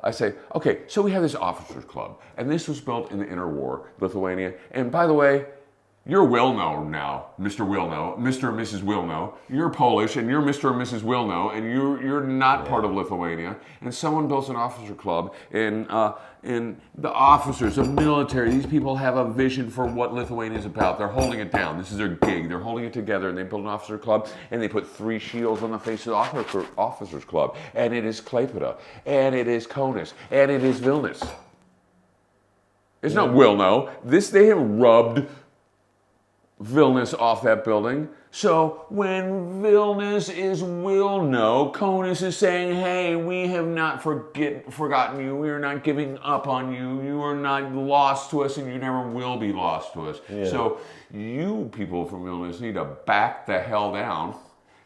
I say, okay, so we have this Officers Club. And this was built in the interwar, Lithuania. And by the way, you're Wilno now, Mr. Wilno, Mr. and Mrs. Wilno. You're Polish, and you're Mr. and Mrs. Wilno, and you're not part of Lithuania. And someone built an Officer Club, and the officers, the military, these people have a vision for what Lithuania is about. They're holding it down. This is their gig. They're holding it together, and they built an Officer Club, and they put 3 shields on the face of the Officers Club. And it is Klaipėda, and it is Kaunas, and it is Vilnius. It's not Wilno. They have rubbed Vilnius off that building. So when Vilnius is Wilno, Kaunas is saying, hey, we have not forgotten you. We are not giving up on you. You are not lost to us, and you never will be lost to us. Yeah. So you people from Vilnius need to back the hell down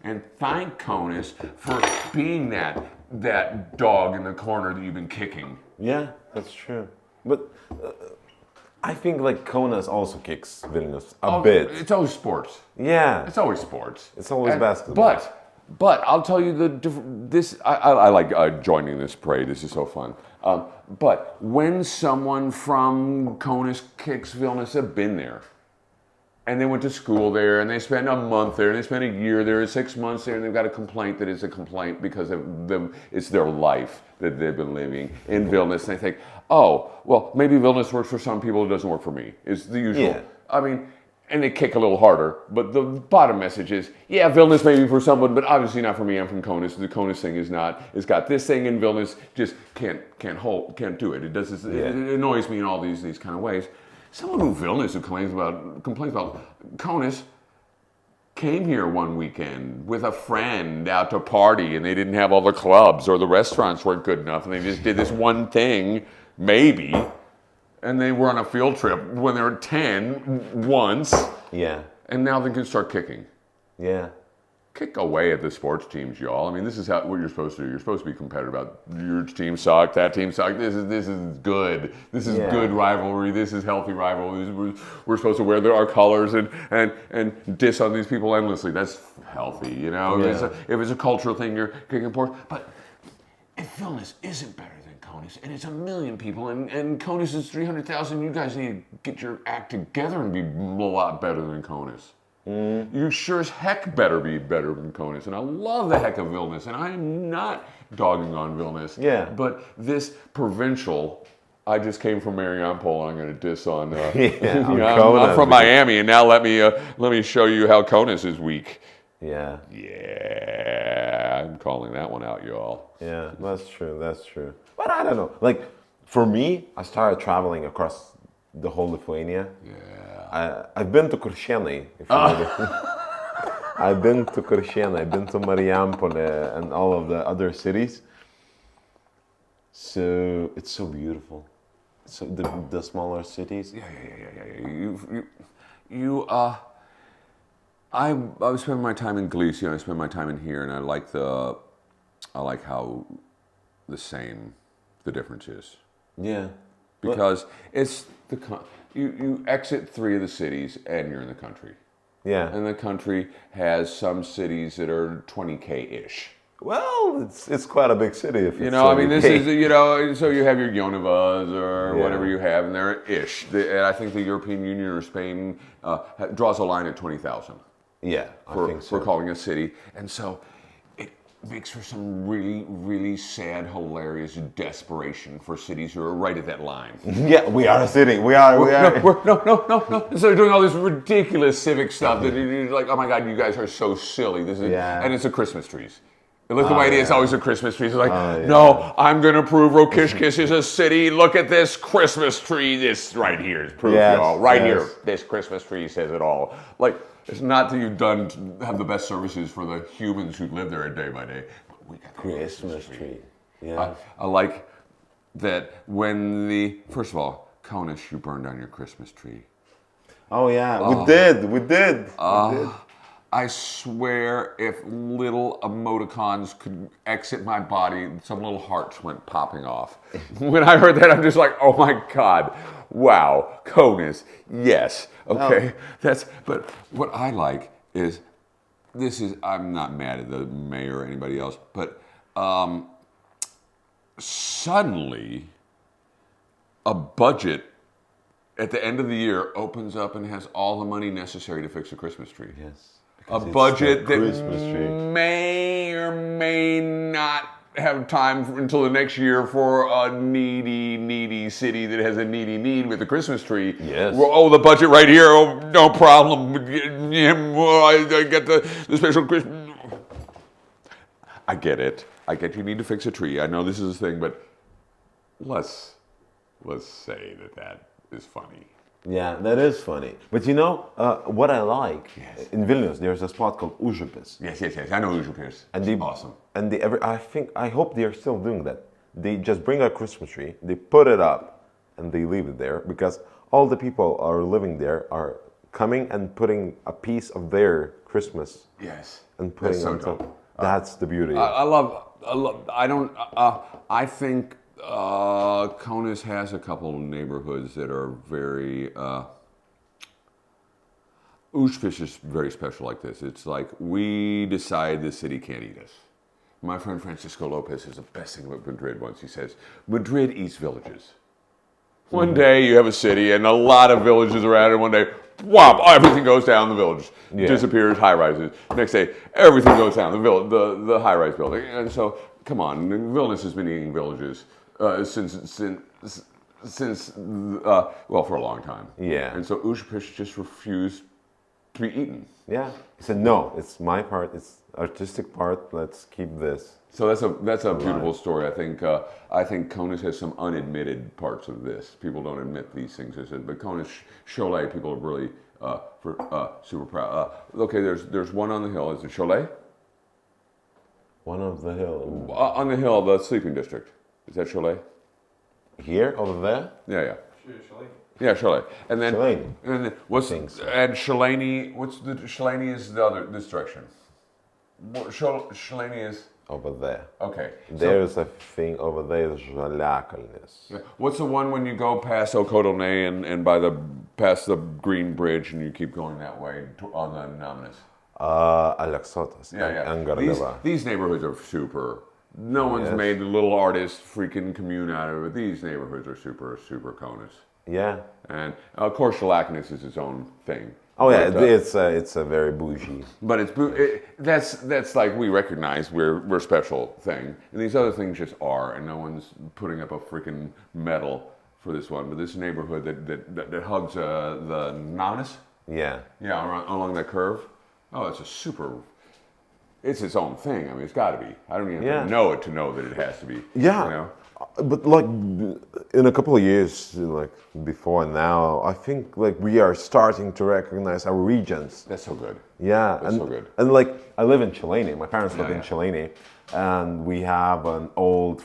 and thank Kaunas for being that dog in the corner that you've been kicking. Yeah, that's true. But... I think like Kaunas also kicks Vilnius a bit. It's always sports. Yeah. It's always sports. It's always basketball. But I'll tell you I like joining this parade. This is so fun. But when someone from Kaunas kicks Vilnius, I've been there. and they went to school there, and they spent a month there, and they spent a year there, 6 months there, and they've got a complaint that is a complaint because of them, it's their life that they've been living in Vilnius, and they think, oh, well, maybe Vilnius works for some people, it doesn't work for me. It's the usual. Yeah. I mean, and they kick a little harder, but the bottom message is, yeah, Vilnius may be for someone, but obviously not for me. I'm from Kaunas. The Kaunas thing is not. It's got this thing in Vilnius, just can't do it. It does this, it annoys me in all these kind of ways. Someone from Vilnius who complains about Kaunas came here one weekend with a friend out to party, and they didn't have all the clubs or the restaurants weren't good enough, and they just did this one thing, maybe. And they were on a field trip when they were 10 once. Yeah. And now they can start kicking. Yeah. Kick away at the sports teams, y'all. I mean, this is what you're supposed to do. You're supposed to be competitive about your team sucked, that team sucked. This is good. This is good rivalry. This is healthy rivalry. We're supposed to wear our colors and diss on these people endlessly. That's healthy, you know. Yeah. If it's a cultural thing, you're kicking for. But if Vilnius isn't better than Kaunas, and it's 1 million people, and Kaunas is 300,000, you guys need to get your act together and be a lot better than Kaunas. You sure as heck better be better than Kaunas, and I love the heck of Vilnius, and I am not dogging on Vilnius. Yeah. But this provincial, I just came from Mariupol, and I'm going to diss on. I'm from Miami, and now let me show you how Kaunas is weak. Yeah. Yeah, I'm calling that one out, y'all. Yeah, that's true. But I don't know. Like, for me, I started traveling across the whole Lithuania. Yeah. I've been to Kuršienai. I've been to Kuršienai, I've been to Marijampolė and all of the other cities. So it's so beautiful. So the smaller cities. Yeah. I was spending my time in Galicia, and I spend my time in here, and I like how the same the difference is. Yeah. Because it's you exit 3 of the cities and you're in the country. Yeah. And the country has some cities that are 20K-ish. Well, it's quite a big city. If you know, I mean, this is, you know, so you have your Jonavas or whatever you have, and they're ish. And I think the European Union or Spain draws a line at 20,000. Yeah, I think so. For calling a city. And so it makes for some really, really sad, hilarious desperation for cities who are right at that line. Yeah, we are a city. We are. No. So they're doing all this ridiculous civic stuff that you're like, oh my God, you guys are so silly. This is, and it's the Christmas trees. In Lithuania, it's always the Christmas trees. It's like, no, I'm going to prove Rokiškis is a city. Look at this Christmas tree. This right here is proof, y'all. Right here. This Christmas tree says it all. Like, it's not that you've have the best services for the humans who live there day by day. But we got the Christmas tree. Yeah. I like that when first of all, Kaunas, you burned down your Christmas tree. Oh, yeah. We did. I swear, if little emoticons could exit my body, some little hearts went popping off. When I heard that, I'm just like, oh my God, wow, Kaunas, yes, okay. But what I like is, I'm not mad at the mayor or anybody else, but suddenly a budget at the end of the year opens up and has all the money necessary to fix a Christmas tree. Yes. A budget that may or may not have time until the next year for a needy city that has a needy need with a Christmas tree. Yes. Oh, the budget right here. Oh, no problem. I get the special Christmas. I get it. I get you need to fix a tree. I know this is a thing, but let's say that is funny. Yeah, that is funny. But you know, what I like, in Vilnius, there's a spot called Užupis. Yes. I know Užupis. It's awesome. And I hope they're still doing that. They just bring a Christmas tree, they put it up, and they leave it there, because all the people are living there are coming and putting a piece of their Christmas. Yes. And putting on top. That's the beauty. I think Kaunas has a couple of neighborhoods that are very, Užupis is very special like this. It's like, we decide the city can't eat us. My friend Francisco Lopez is the best thing about Madrid once. He says, Madrid eats villages. One day you have a city and a lot of villages around, and one day, whop, everything goes down, the village disappears, high rises. Next day, everything goes down, the high rise building. And so, come on, Vilnius has been eating villages since for a long time. Yeah. And so Užupis just refused to be eaten. Yeah. He said, no, it's my part, it's artistic part, let's keep this. So that's a beautiful story. I think Kaunas has some unadmitted parts of this. People don't admit these things. But Kaunas Cholet, people are really super proud. Okay, there's one on the hill. Is it Cholet? One of the hill. On the hill, the sleeping district. Is that Cholet? Here, over there? Yeah. Chalet. Yeah, Cholet. And then Chalet. what's Things. and Chalani? What's the Chalani is this direction. Chalani is. Over there. Okay. There's a thing over there, Žaliakalnis. Yeah. What's the one when you go past Okodolne and past the green bridge and you keep going that way on the Nemunas? Aleksotas. Yeah. And Gardava. These neighborhoods are super. No one's made a little artist freaking commune out of it. These neighborhoods are super Kaunas. Yeah. And of course, Shalaknis is its own thing. Oh yeah, it's a very bougie. But that's like we recognize we're special thing, and these other things just are, and no one's putting up a freaking medal for this one. But this neighborhood that hugs the Nanas, Yeah. along that curve. Oh, it's its own thing. I mean, it's got to be. I don't even have to know it to know that it has to be. Yeah. You know? But like in a couple of years, like before now, I think like we are starting to recognize our regions. That's so good. Yeah, That's so good. And like I live in Chilene. My parents live in Yeah. Chilene, and we have an old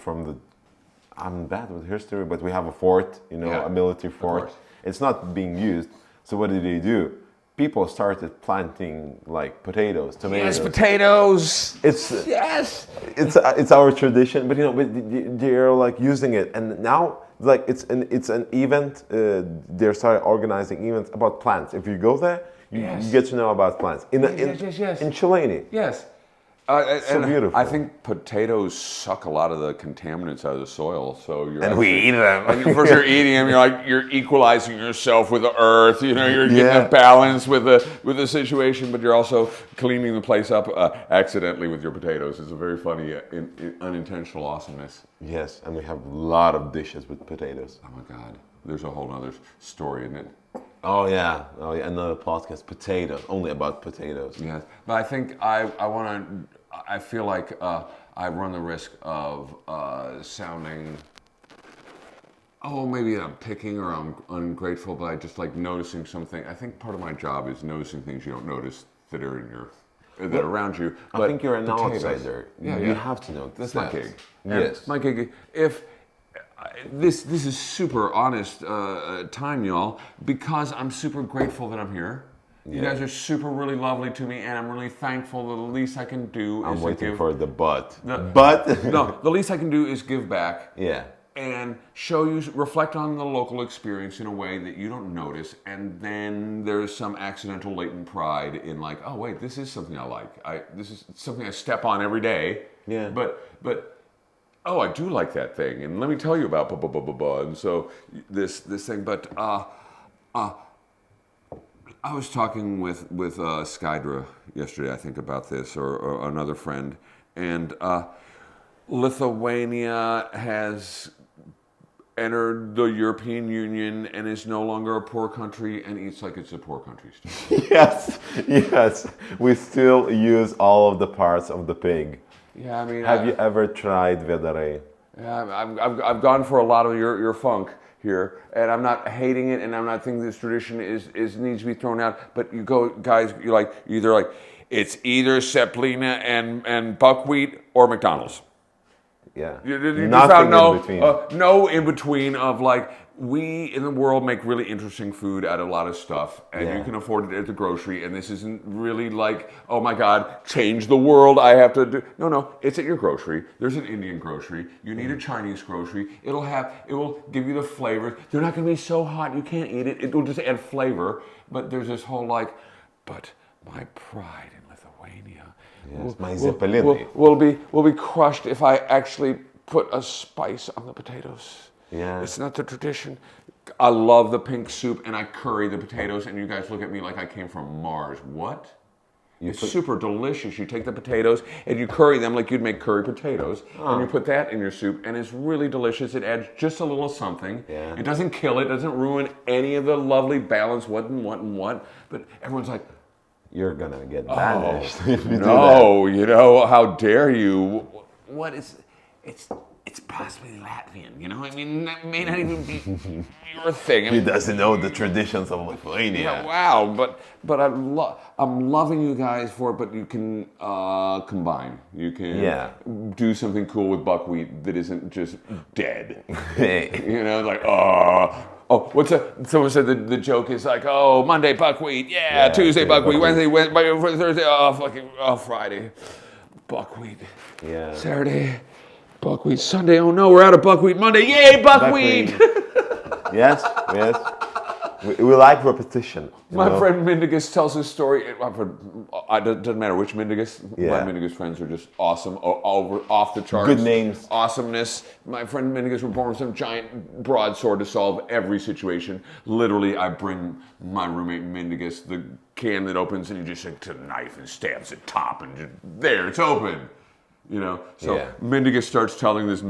I'm bad with history, but we have a fort, a military fort. course. It's not being used. So what did they do? People started planting like potatoes, tomatoes. Yes, potatoes. It's it's our tradition, but they're like using it, and now like it's an event. They're started organizing events about plants. If you go there, you get to know about plants in Chilene. Yes. So beautiful. I think potatoes suck a lot of the contaminants out of the soil, so you're we eat them. And first you're eating them. You're equalizing yourself with the earth. You're getting a balance with the situation, but you're also cleaning the place up accidentally with your potatoes. It's a very funny, unintentional awesomeness. Yes, and we have a lot of dishes with potatoes. Oh my God, there's a whole other story in it. Oh yeah, another podcast, potatoes, only about potatoes. Yes, but I think I feel like I run the risk of sounding, maybe I'm picking or I'm ungrateful, but I just like noticing something. I think part of my job is noticing things you don't notice that are that are around you. But I think you're an potatoes, outsider. Yeah, you have to know. That's my gig. Yes, my gig. If this is super honest time, y'all, because I'm super grateful that I'm here. You guys are super really lovely to me, and I'm really thankful. The least I can do I'm is waiting for the but. No, the least I can do is give back. Yeah. And reflect on the local experience in a way that you don't notice, and then there's some accidental latent pride in like, oh wait, this is something I like. This is something I step on every day. Yeah. But oh, I do like that thing, and let me tell you about blah blah blah blah. And so this thing, but I was talking with Skydra yesterday, I think, about this, or another friend, and Lithuania has entered the European Union and is no longer a poor country and eats like it's a poor country still. Yes. We still use all of the parts of the pig. Yeah, I mean, have you ever tried Gerai? Yeah, I've gone for a lot of your funk here, and I'm not hating it, and I'm not thinking this tradition needs to be thrown out. But you go, guys, it's either Zeppelina and buckwheat or McDonald's. Yeah. You Nothing found in between. no in between of like, we in the world make really interesting food out of a lot of stuff, and you can afford it at the grocery, and this isn't really like, oh my God, change the world, I have to do. No, it's at your grocery. There's an Indian grocery. You need a Chinese grocery. It will give you the flavors. They're not going to be so hot you can't eat it. It will just add flavor. But there's this whole like, but my pride in Lithuania will be crushed if I actually put a spice on the potatoes. Yeah. It's not the tradition. I love the pink soup, and I curry the potatoes, and you guys look at me like I came from Mars. What? It's super delicious. You take the potatoes and you curry them like you'd make curry potatoes, and you put that in your soup, and it's really delicious. It adds just a little something. Yeah. It doesn't kill it, doesn't ruin any of the lovely balance, what and what and what. But everyone's like, you're gonna get banished if you do that. no, you know, how dare you? What is, it's possibly Latvian, you know? I mean, that may not even be your thing. I He mean, doesn't know the traditions of Lithuania. yeah, wow, but I'm loving you guys for it, but you can combine. You can do something cool with buckwheat that isn't just dead. You know, like, what's that? Someone said the joke is like, Monday buckwheat, yeah, Tuesday buckwheat, Wednesday, Thursday, Friday, buckwheat, Yeah. Saturday, buckwheat, Sunday, oh no, we're out of buckwheat, Monday, yay, buckwheat! Yes. We like repetition. My friend Mindigus tells his story. It doesn't matter which Mindigus. Yeah. My Mindigus friends are just awesome, off the charts. Good names. Awesomeness. My friend Mindigus were born with some giant broadsword to solve every situation. Literally, I bring my roommate Mindigus the can that opens, and he just takes a knife and stabs it top, and just, there, it's open. You know, so Mindigus starts telling this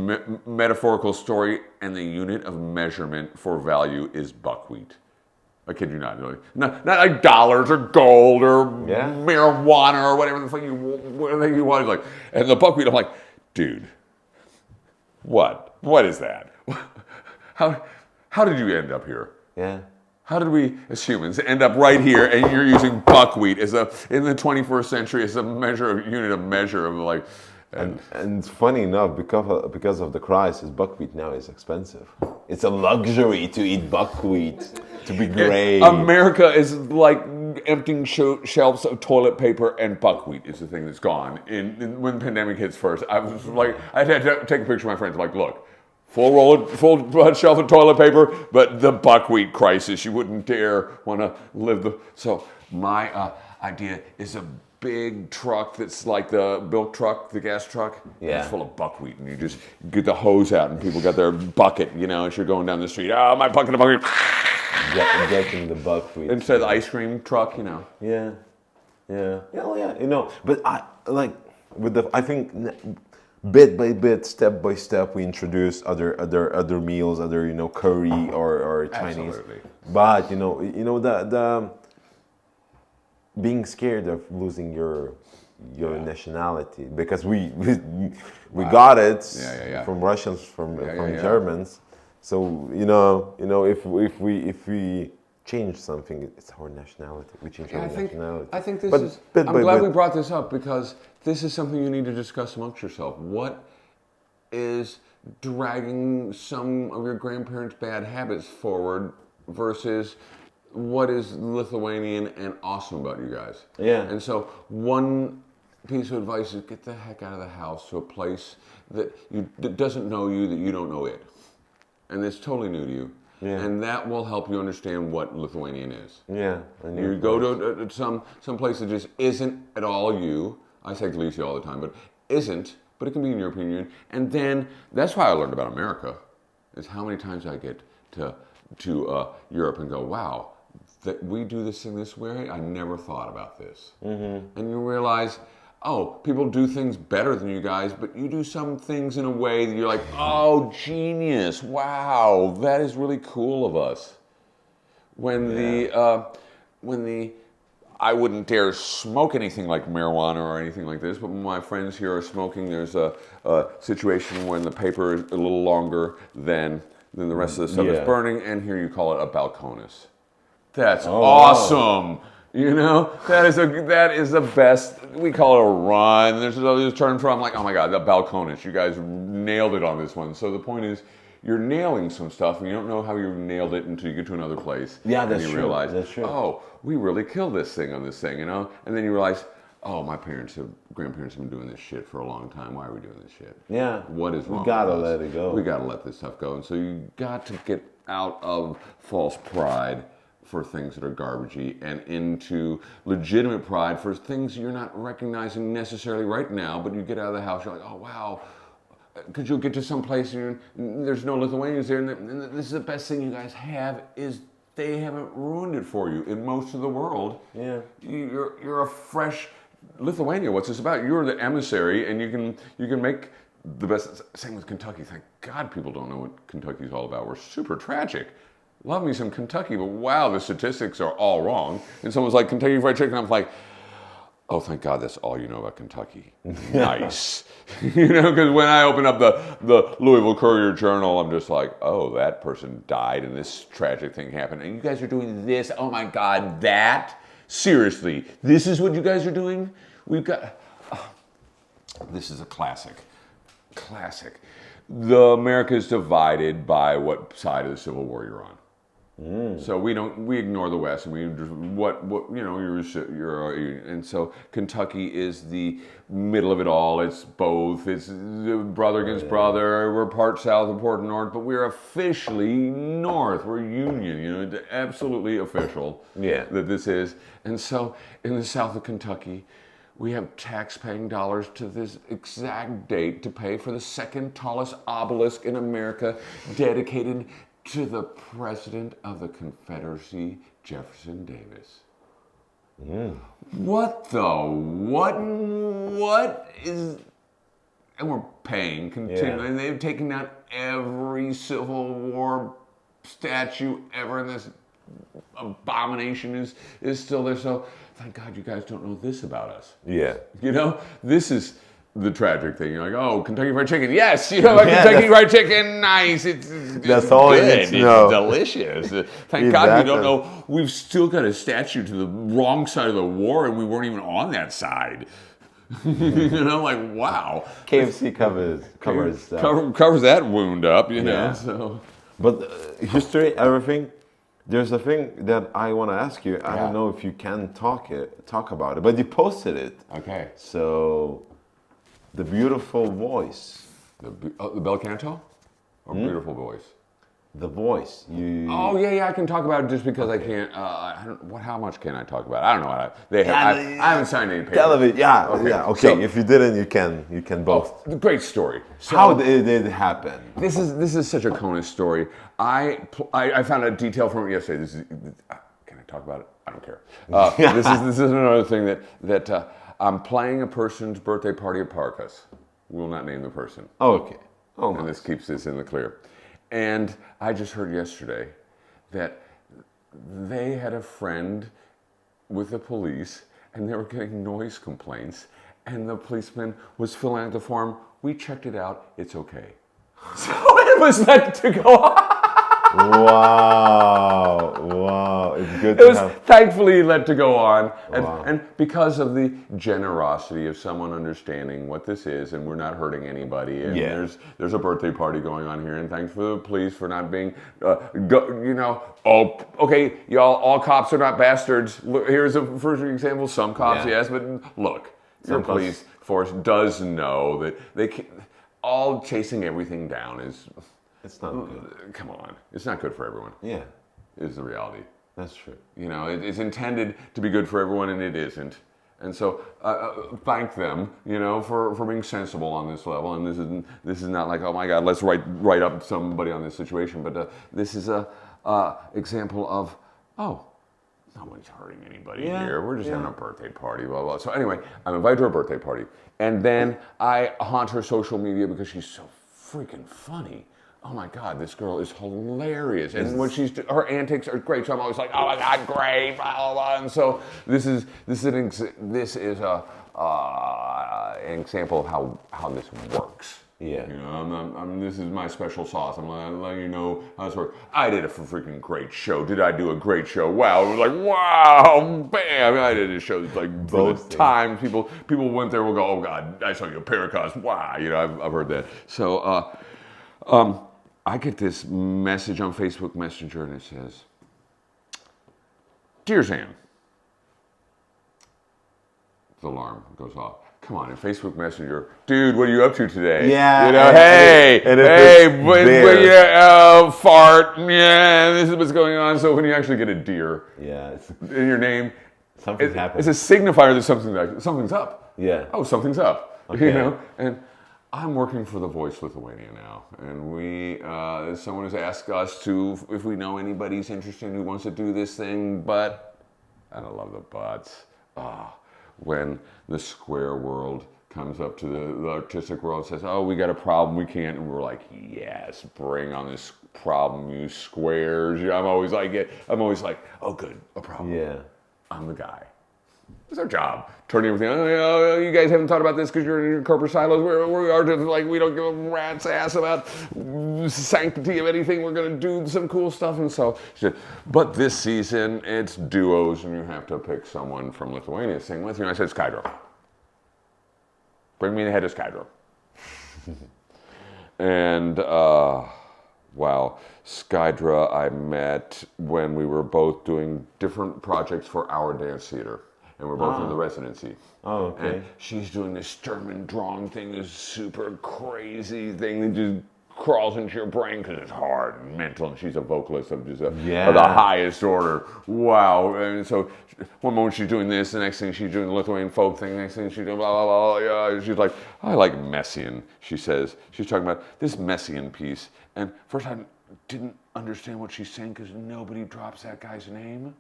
metaphorical story, and the unit of measurement for value is buckwheat. I kid you not. Not like dollars or gold or marijuana or whatever the fuck you want. He's like, and the buckwheat, I'm like, dude, what? What is that? How did you end up here? Yeah. How did we, as humans, end up right here, and you're using buckwheat in the 21st century as a unit of measure of like. And it's funny enough, because of the crisis, buckwheat now is expensive. It's a luxury to eat buckwheat, to be great. America is like emptying shelves of toilet paper, and buckwheat is the thing that's gone. When the pandemic hits first, I was like, I had to take a picture of my friends. I'm like, look, full shelf of toilet paper, but the buckwheat crisis, you wouldn't dare want to live So my idea is a big truck that's like the milk truck, the gas truck. Yeah. It's full of buckwheat, and you just get the hose out, and people got their bucket, you know, as you're going down the street. Oh, my bucket of buckwheat. Getting the buckwheat. Instead of the ice cream truck, you know. Yeah. You know, but I think bit by bit, step by step, we introduce other meals, curry or Chinese. Absolutely. But you know the being scared of losing your nationality, because we got it from Russians, from Germans. So you know if we change something, it's our nationality. We change our nationality. I think I'm glad we brought this up, because this is something you need to discuss amongst yourself. What is dragging some of your grandparents' bad habits forward versus what is Lithuanian and awesome about you guys? Yeah. And so one piece of advice is get the heck out of the house to a place that doesn't know you, that you don't know it. And it's totally new to you. Yeah. And that will help you understand what Lithuanian is. Yeah. You go to some place that just isn't at all you. I say Galicia all the time, but isn't, but it can be in your opinion. And then that's why I learned about America, is how many times I get to Europe and go, wow, that we do this thing this way? I never thought about this. Mm-hmm. And you realize, people do things better than you guys, but you do some things in a way that you're like, oh, genius, wow, that is really cool of us. I wouldn't dare smoke anything like marijuana or anything like this, but when my friends here are smoking, there's a situation when the paper is a little longer than the rest of the stuff is burning, and here you call it a balconis. That's awesome. You know, that is the best. We call it a run. There's another term for it. I'm like, oh my God, the balconis. You guys nailed it on this one. So the point is, you're nailing some stuff, and you don't know how you nailed it until you get to another place. Yeah, that's and you true. realize, that's true. Oh, we really killed this thing on this thing, you know? And then you realize, oh, my grandparents have been doing this shit for a long time. Why are we doing this shit? Yeah. What is wrong We gotta with us? let it go. We gotta let this stuff go. And so you got to get out of false pride for things that are garbagey and into legitimate pride for things you're not recognizing necessarily right now, but you get out of the house, you're like, oh wow, because you'll get to some place and there's no Lithuanians there, and this is the best thing you guys have is they haven't ruined it for you. In most of the world, you're a fresh Lithuania. What's this about? You're the emissary, and you can make the best. Same with Kentucky. Thank God people don't know what Kentucky's all about. We're super tragic. Love me some Kentucky, but wow, the statistics are all wrong. And someone's like, Kentucky Fried Chicken. I'm like, oh, thank God that's all you know about Kentucky. Nice. Because when I open up the Louisville Courier-Journal, I'm just like, oh, that person died and this tragic thing happened. And you guys are doing this. Oh, my God, that? Seriously, this is what you guys are doing? We've got... this is a classic. Classic. America is divided by what side of the Civil War you're on. So we ignore the West, and we just and so Kentucky is the middle of it all. It's both. It's brother against brother. We're part South and part North, but we're officially North. We're Union. It's absolutely official. That this is. And so in the South of Kentucky, we have tax-paying dollars to this exact date to pay for the second tallest obelisk in America, dedicated to the President of the Confederacy, Jefferson Davis. What is... And we're paying continually. And they've taken down every Civil War statue ever, and this abomination is still there. So thank God you guys don't know this about us. This is the tragic thing. You're like, oh, Kentucky Fried Chicken. Yes, Kentucky Fried Chicken. Nice. It's that's all good. It's delicious. Thank God we don't know. We've still got a statue to the wrong side of the war, and we weren't even on that side. Like, wow. KFC covers that wound up. So. But history, everything. There's a thing that I want to ask you. I don't know if you can talk about it, but you posted it. Okay. So, the beautiful voice. The bel canto? Or beautiful voice? The voice. Oh yeah, I can talk about it just because I can't. How much can I talk about it? I don't know. I haven't signed any papers. Television. Okay. So, if you didn't, you can both. Great story. So, how did it happen? This is such a Kaunas story. I found a detail from it yesterday. Can I talk about it? I don't care. This is another thing that I'm playing a person's birthday party at Parkas. We will not name the person. Okay. And this keeps this in the clear. And I just heard yesterday that they had a friend with the police, and they were getting noise complaints, and the policeman was filling out the form. We checked it out. It's okay. So it was meant to go on. Wow. It's good It was thankfully let to go on. And because of the generosity of someone understanding what this is, and we're not hurting anybody, and there's a birthday party going on here, and thanks for the police for not being, okay, y'all, all cops are not bastards. Look, here's a first example. Some cops, yes, but look, your police force does know that they can, all chasing everything down is... It's not good. Come on. It's not good for everyone. Yeah. Is the reality. That's true. It's intended to be good for everyone, and it isn't. And so thank them, for being sensible on this level. And this is not like, oh my God, let's write up somebody on this situation. But this is a example of, nobody's hurting anybody here. We're just having a birthday party, blah, blah. So anyway, I'm invited to her birthday party. And then I haunt her social media because she's so freaking funny. Oh my God, this girl is hilarious. And when her antics are great. So I'm always like, oh my God, great, blah, blah, blah. And so this is an example of how this works. Yeah. This is my special sauce. I'm letting you know how this works. I did a freaking great show. Did I do a great show? Wow. It was like, wow, bam. I did a show that's like for the times. People went there will go, oh God, I saw you at Paracos. Wow. I've heard that. So, I get this message on Facebook Messenger, and it says, "Dear Zan," the alarm goes off. Come on, in Facebook Messenger, dude, what are you up to today? Yeah. Fart. Yeah, this is what's going on. So when you actually get a deer, in your name, something's happening. It's a signifier that something's up. Yeah. Oh, something's up. Okay. And I'm working for The Voice Lithuania now, and someone has asked us if we know anybody's interested who wants to do this thing, but, and I love the buts, when the square world comes up to the artistic world and says, oh, we got a problem, we can't, and we're like, yes, bring on this problem, you squares. I'm always like, oh good, a problem. Yeah. I'm the guy. It's our job. Turning everything on. Oh, you guys haven't thought about this because you're in your corporate silos. We are just like, we don't give a rat's ass about sanctity of anything. We're going to do some cool stuff. And so she said, but this season it's duos and you have to pick someone from Lithuania to sing with you. And I said, Skydro. Bring me the head of Skydro. And, wow, Skydra I met when we were both doing different projects for our dance theater. And we're both in the residency. Oh, okay. And she's doing this Sturman drawing thing, this super crazy thing that just crawls into your brain because it's hard and mental. And she's a vocalist of just of the highest order. Wow. And so one moment she's doing this, the next thing she's doing the Lithuanian folk thing, the next thing she's doing blah, blah, blah. Yeah. She's like, I like Messiaen, she says. She's talking about this Messiaen piece. And first I didn't understand what she's saying because nobody drops that guy's name.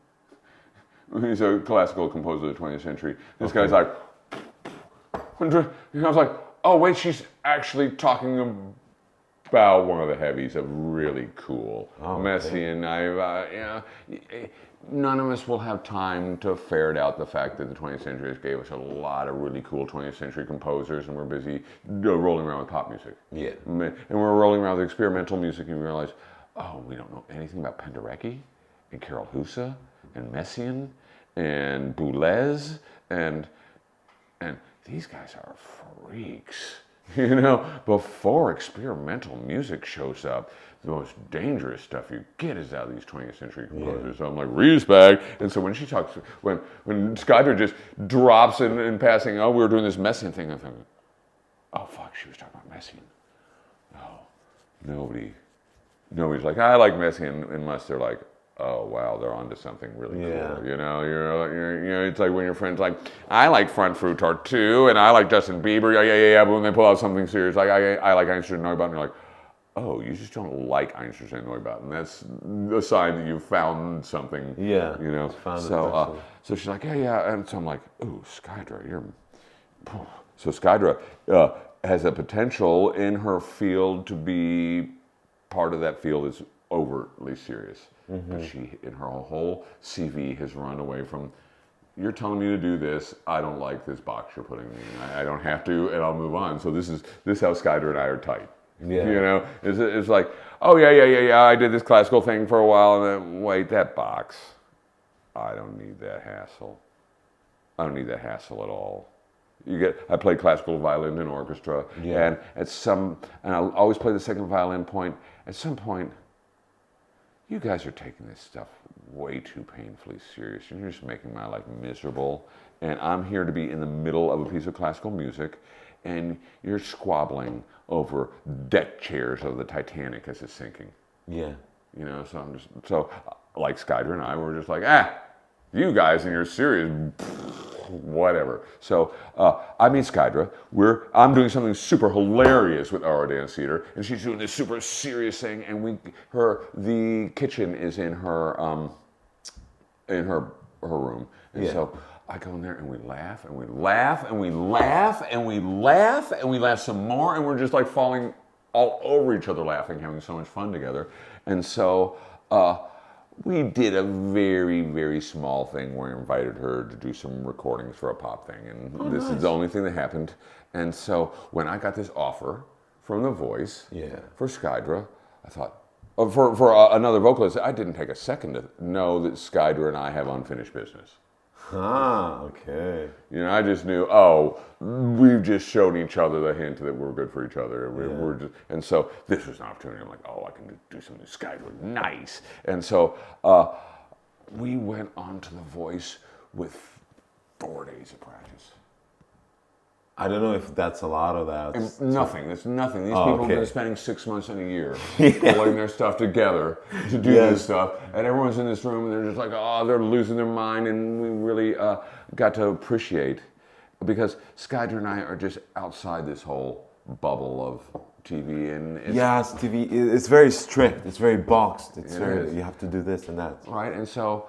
He's a classical composer of the 20th century. This guy's like, I was like, oh wait, she's actually talking about one of the heavies of really cool. Messiaen. None of us will have time to ferret out the fact that the 20th century gave us a lot of really cool 20th century composers, and we're busy rolling around with pop music. Yeah. And we're rolling around with experimental music, and we realize, oh, we don't know anything about Penderecki and Karol Husa and Messiaen and Boulez and these guys are freaks. You know, before experimental music shows up, the most dangerous stuff you get is out of these 20th century composers. So I'm like, respect. And so when she talks, when Skydra just drops in passing, oh, we were doing this Messiaen thing, I'm thinking, oh fuck, she was talking about Messiaen. No, nobody's like, I like Messiaen, unless they're like, oh wow, they're onto something really cool. You know, you're it's like when your friend's like, I like Front Fruitart too, and I like Justin Bieber, yeah. But when they pull out something serious, like I like Einstein Neubauten, you're like, oh, you just don't like Einstein Neubauten. That's a sign that you've found something. Yeah. You know. So she's like, yeah, and so I'm like, ooh, Skydra, so Skydra has a potential in her field to be part of that field is overtly serious. But she, in her whole CV, has run away from, you're telling me to do this, I don't like this box you're putting me in. I don't have to, and I'll move on. So this is how Skydra and I are tight. Yeah. You know, it's like, oh yeah, I did this classical thing for a while, and then, wait, that box, I don't need that hassle. I don't need that hassle at all. I played classical violin in orchestra, and I'll always play the second violin point. At some point, you guys are taking this stuff way too painfully serious. You're just making my life miserable. And I'm here to be in the middle of a piece of classical music, and you're squabbling over deck chairs of the Titanic as it's sinking. Yeah. You know, so like Skydra and I were just like, you guys and you're serious, whatever. So I meet Skydra. I'm doing something super hilarious with our dance theater, and she's doing this super serious thing. And the kitchen is in her room, and so I go in there and we laugh and we laugh and we laugh and we laugh and we laugh some more, and we're just like falling all over each other laughing, having so much fun together. And so we did a very, very small thing where I invited her to do some recordings for a pop thing. And this is the only thing that happened. And so when I got this offer from The Voice for Skydra, I thought, for another vocalist, I didn't take a second to know that Skydra and I have unfinished business. Okay. You know, I just knew, we've just shown each other the hint that we're good for each other. And so this was an opportunity. I'm like, I can do something with Skydra. Nice. And so we went on to The Voice with 4 days of practice. I don't know if that's a lot of that. Nothing. It's nothing. These people have been spending 6 months in a year pulling their stuff together to do this stuff. And everyone's in this room and they're just like, they're losing their mind. And we really got to appreciate, because Skydra and I are just outside this whole bubble of TV, and yes, TV. It's very strict. It's very boxed. It's very. You have to do this and that. Right, and so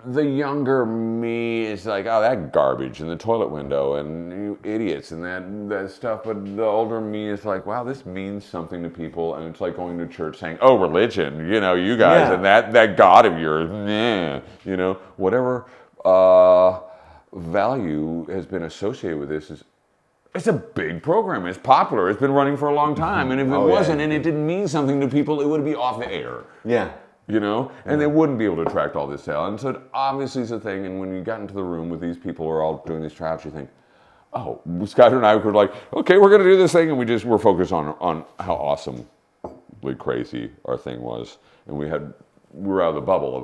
the younger me is like, oh, that garbage in the toilet window, and you idiots, and that stuff. But the older me is like, wow, this means something to people, and it's like going to church saying, oh, religion, you guys, and that God of yours, whatever value has been associated with this is. It's a big program. It's popular. It's been running for a long time. And if it wasn't, and it didn't mean something to people, it would be off the air. Yeah. And they wouldn't be able to attract all this talent. And so it obviously is a thing. And when you got into the room with these people who are all doing these tryouts, you think, oh, Scott and I were like, okay, we're going to do this thing. And we're focused on how awesomely crazy our thing was. And we were out of the bubble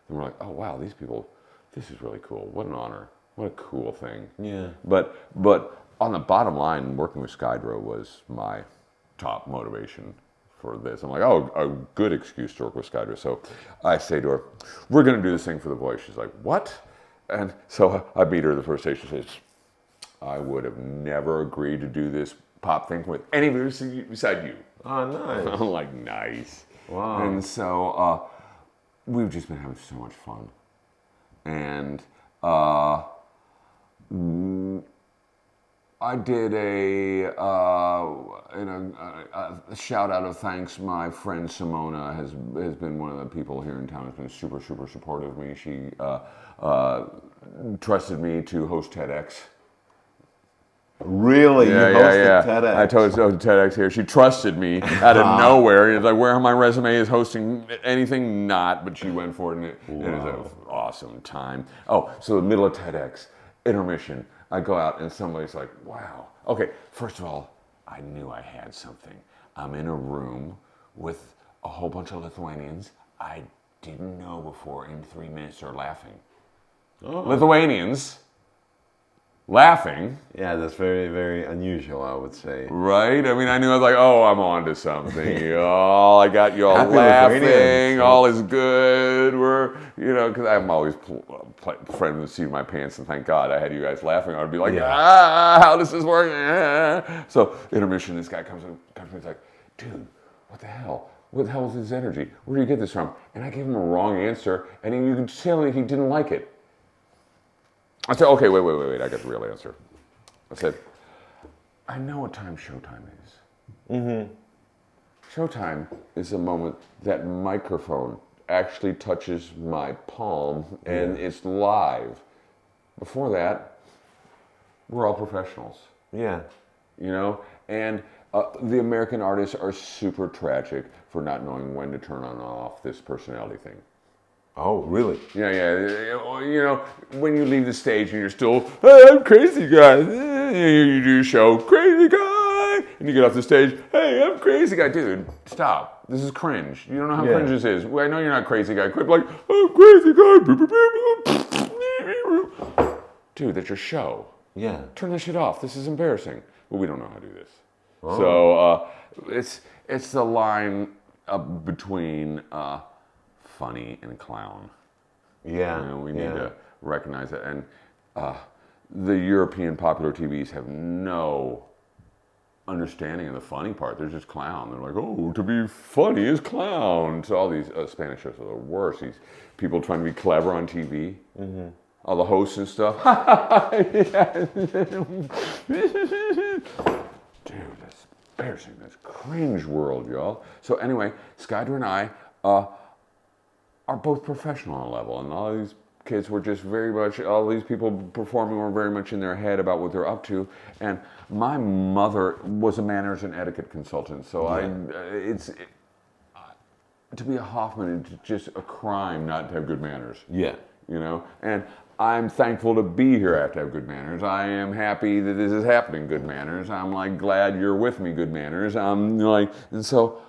and we're like, oh, wow, these people, this is really cool. What an honor. What a cool thing. Yeah. But on the bottom line, working with Skydro was my top motivation for this. I'm like, oh, a good excuse to work with Skydro. So I say to her, we're going to do this thing for The Voice. She's like, what? And so I meet her the first day. She says, I would have never agreed to do this pop thing with anybody beside you. Oh, nice. I'm like, nice. Wow. And so we've just been having so much fun. And I did a shout out of thanks. My friend Simona has been one of the people here in town who's been super, super supportive of me. She trusted me to host TEDx. Really? Yeah, you hosted TEDx? I hosted TEDx here. She trusted me out of nowhere. It's like, where on my resume is hosting anything? Not, but she went for it, and it was an awesome time. Oh, so the middle of TEDx, intermission. I go out and somebody's like, wow. Okay, first of all, I knew I had something. I'm in a room with a whole bunch of Lithuanians I didn't know before in 3 minutes they're laughing. Oh. Lithuanians laughing. Yeah, that's very, very unusual, I would say. Right? I mean, I knew I was like, oh, I'm on to something. Oh, I got you all Happy laughing. All is good. We're, because I'm always friend with the seat of my pants, and thank God I had you guys laughing. I would be like, how does this work? So, intermission, this guy comes and he's like, dude, what the hell? What the hell is this energy? Where do you get this from? And I gave him a wrong answer, and you could tell he didn't like it. I said, okay, wait, I got the real answer. I said, I know what time showtime is. Mm-hmm. Showtime is the moment that microphone actually touches my palm and it's live. Before that, we're all professionals. Yeah. And the American artists are super tragic for not knowing when to turn on and off this personality thing. Oh, really? Yeah. When you leave the stage and you're still, hey, I'm crazy guy. You do your show, crazy guy. And you get off the stage, hey, I'm crazy guy. Dude, stop. This is cringe. You don't know how cringe this is. I know you're not crazy guy. Quit like, I'm crazy guy. Dude, that's your show. Yeah. Turn this shit off. This is embarrassing. Well, we don't know how to do this. Oh. So it's the line between funny and clown. Yeah. We need to recognize that. And the European popular TVs have no understanding of the funny part. They're just clown. They're like, oh, to be funny is clown. So all these Spanish shows are the worst. These people trying to be clever on TV. Mm-hmm. All the hosts and stuff. Dude, that's embarrassing. That's cringe world, y'all. So anyway, Skydro and I are both professional on a level, and all these kids were just all these people performing were very much in their head about what they're up to. And my mother was a manners and etiquette consultant, so to be a Hoffman, it's just a crime not to have good manners. Yeah. And I'm thankful to be here. I have to have good manners. I am happy that this is happening, good manners. I'm glad you're with me, good manners. And so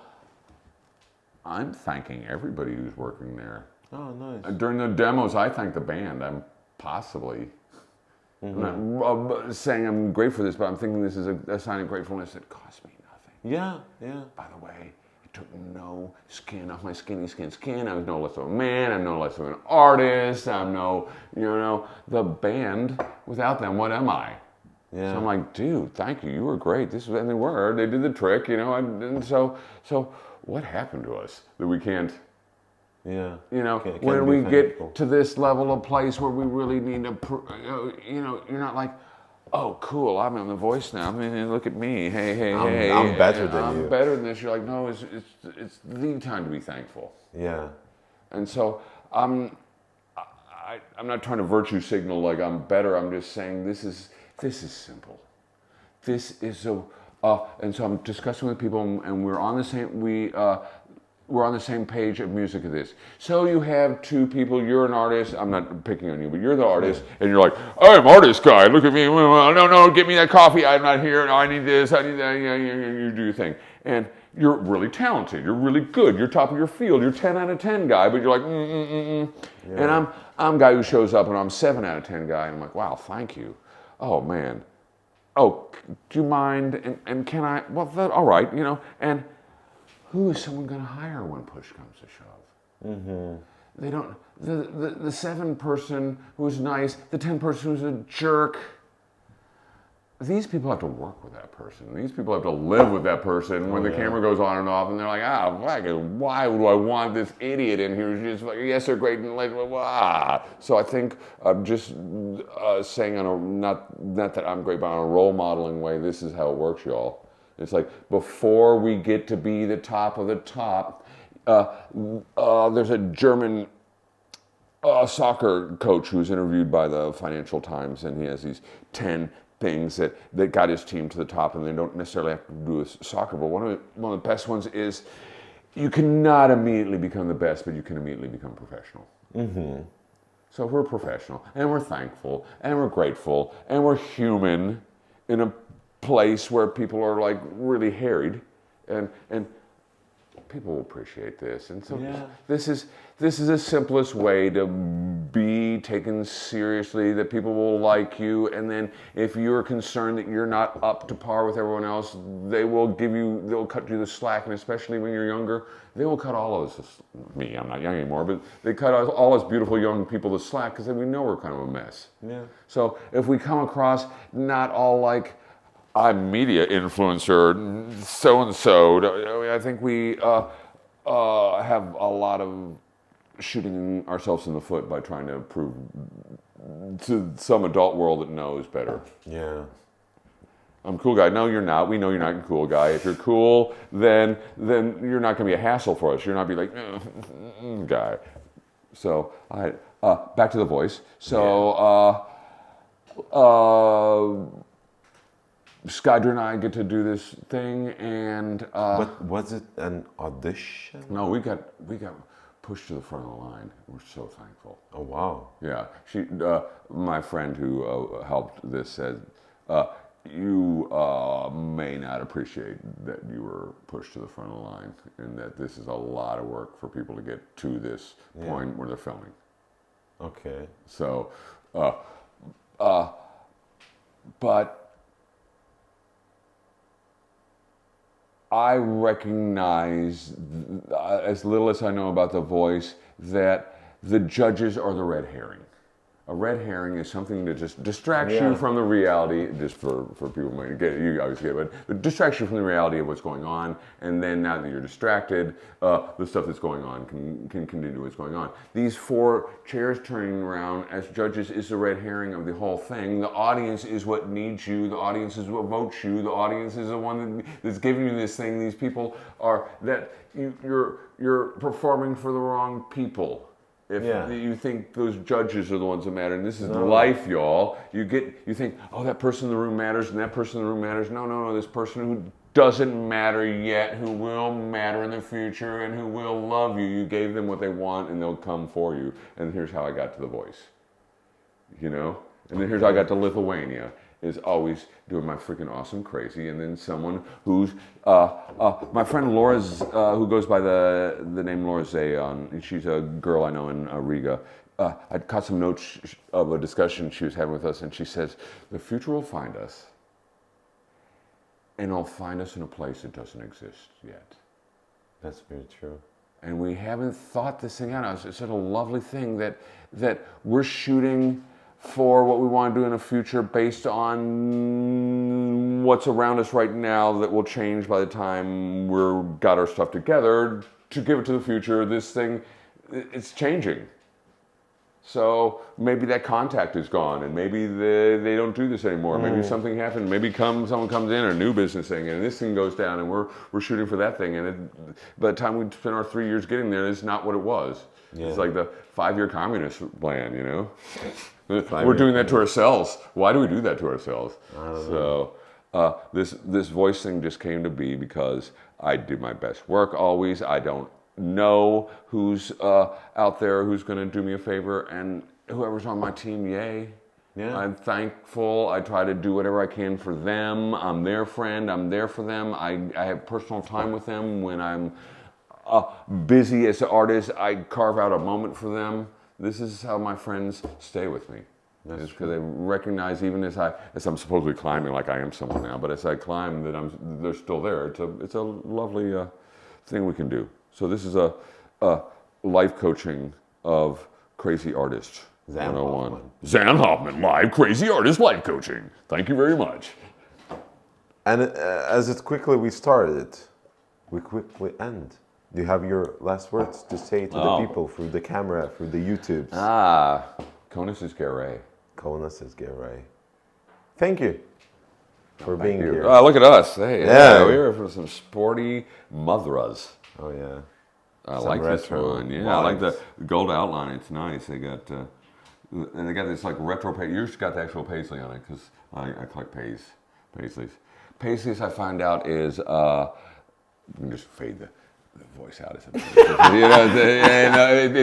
I'm thanking everybody who's working there. Oh, nice. During the demos, I thank the band. I'm not saying I'm great for this, but I'm thinking this is a sign of gratefulness that cost me nothing. Yeah. By the way, it took no skin off my skin. I'm no less of a man. I'm no less of an artist. I'm the band. Without them, what am I? Yeah. So I'm like, dude, thank you. You were great. And they were. They did the trick, you know. And so what happened to us that we can't? Yeah. You know, Can't when be we thankful. get to this level of place where we really need to, you know, you're not like, oh, cool, I'm in The Voice now. I mean, look at me. Hey. I'm better than you. I'm better than this. You're like, no, it's the time to be thankful. Yeah. And so I'm not trying to virtue signal like I'm better. I'm just saying this is simple. This is so. And so I'm discussing with people, and we're on the same. We're on the same page of music of this. So you have two people, you're an artist, I'm not picking on you, but you're the artist, and you're like, I'm artist guy, look at me, no, get me that coffee, I'm not here, no, I need this, I need that, you do your thing. And you're really talented, you're really good, you're top of your field, you're 10 out of 10 guy, but you're like, Yeah. And I'm a guy who shows up and I'm 7 out of 10 guy, and I'm like, wow, thank you. Oh man, do you mind, and can I, well, all right, you know, and who is someone going to hire when push comes to shove? Mm-hmm. They don't. The 7 person who's nice, the 10 person who's a jerk. These people have to work with that person. These people have to live with that person when the camera goes on and off, and they're like, why would I want this idiot in here who's just like, yes, they're great, and like, So I think I'm just saying not that I'm great, but on a role modeling way, this is how it works, y'all. It's like before we get to be the top of the top, there's a German soccer coach who's interviewed by the Financial Times, and he has these 10 things that got his team to the top, and they don't necessarily have to do with soccer. But one of the best ones is you cannot immediately become the best, but you can immediately become professional. Mm-hmm. So if we're professional, and we're thankful, and we're grateful, and we're human in a place where people are like really harried, and people will appreciate this. And so this is the simplest way to be taken seriously, that people will like you. And then if you're concerned that you're not up to par with everyone else, they'll cut you the slack. And especially when you're younger, they will cut all of us, me, I'm not young anymore, but they cut all us beautiful young people the slack, because then we know we're kind of a mess. Yeah. So if we come across not all like, I'm media influencer, so-and-so, I think we have a lot of shooting ourselves in the foot by trying to prove to some adult world that knows better. Yeah. I'm a cool guy. No, you're not. We know you're not a cool guy. If you're cool, then you're not going to be a hassle for us. You're not be like, guy. So, back to The Voice. So, Skydra and I get to do this thing, and But was it an audition? no, we got pushed to the front of the line. We're so thankful. Oh wow! Yeah, my friend who helped this said, you may not appreciate that you were pushed to the front of the line, and that this is a lot of work for people to get to this point where they're filming. Okay. So, but I recognize, as little as I know about The Voice, that the judges are the red herring. A red herring is something that just distracts you from the reality, just for people who might get it, you obviously get it, but it distracts you from the reality of what's going on, and then now that you're distracted, the stuff that's going on can continue what's going on. These 4 chairs turning around as judges is the red herring of the whole thing. The audience is what needs you, the audience is what votes you, the audience is the one that's giving you this thing. These people are, that you're performing for the wrong people. If you think those judges are the ones that matter, and this is life, y'all. You think, oh, that person in the room matters, and that person in the room matters. No, this person who doesn't matter yet, who will matter in the future, and who will love you. You gave them what they want, and they'll come for you. And here's how I got to The Voice. You know? And then here's how I got to Lithuania. Is always doing my freaking awesome crazy, and then someone who's my friend Laura's who goes by the name Laura Zayon. She's a girl I know in Riga. I caught some notes of a discussion she was having with us, and she says the future will find us, and it'll find us in a place that doesn't exist yet. That's very true. And we haven't thought this thing out. It's such a lovely thing that we're shooting for what we want to do in the future based on what's around us right now that will change by the time we're got our stuff together to give it to the future. This thing, it's changing. So maybe that contact is gone, and maybe they don't do this anymore. Maybe something happened. Maybe someone comes in, a new business thing, and this thing goes down, and we're shooting for that thing. And by the time we spent our 3 years getting there, it's not what it was. Yeah. It's like the 5-year communist plan, you know. We're doing that to ourselves. Why do we do that to ourselves? So this voice thing just came to be because I do my best work always. I don't know who's out there who's going to do me a favor, and whoever's on my team, yay. Yeah. I'm thankful. I try to do whatever I can for them. I'm their friend. I'm there for them. I have personal time with them. When I'm busy as an artist, I carve out a moment for them. This is how my friends stay with me. It's because they recognize, even as I'm supposedly climbing like I am someone now, but as I climb, that they're still there. It's a lovely thing we can do. So this is a life coaching of crazy artists. Zan Hoffman. Zan Hoffman, live crazy artist life coaching. Thank you very much. And as we started, we quickly end. Do you have your last words to say to the people through the camera, through the YouTubes? Kaunas is Gerai. Kaunas is Gerai. Thank you for being here. Look at us. Hey, yeah, we're here for some sporty mothras. Oh, yeah. I like this one. Yeah, I like the gold outline. It's nice. They got this like retro paisley. Yours got the actual paisley on it because I collect paisleys. Paisleys, I find out is you can just fade the voice out. It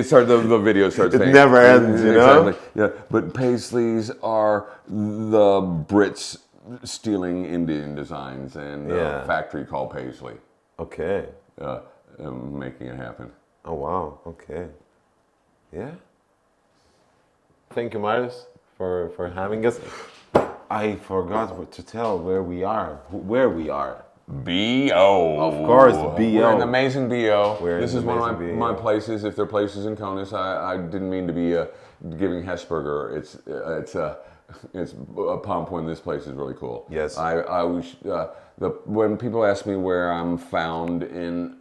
starts. The video starts. It never ends, you know. Exactly. Yeah, but paisleys are the Brits stealing Indian designs and a factory called Paisley. Okay. Making it happen. Oh wow! Okay. Yeah. Thank you, Marius, for having us. I forgot to tell where we are. B.O. Of course, B.O. We're in the amazing B.O. This is one of my places. If there are places in Kaunas, I didn't mean to be giving Hesburger. It's a pump when this place is really cool. Yes. I was when people ask me where I'm found in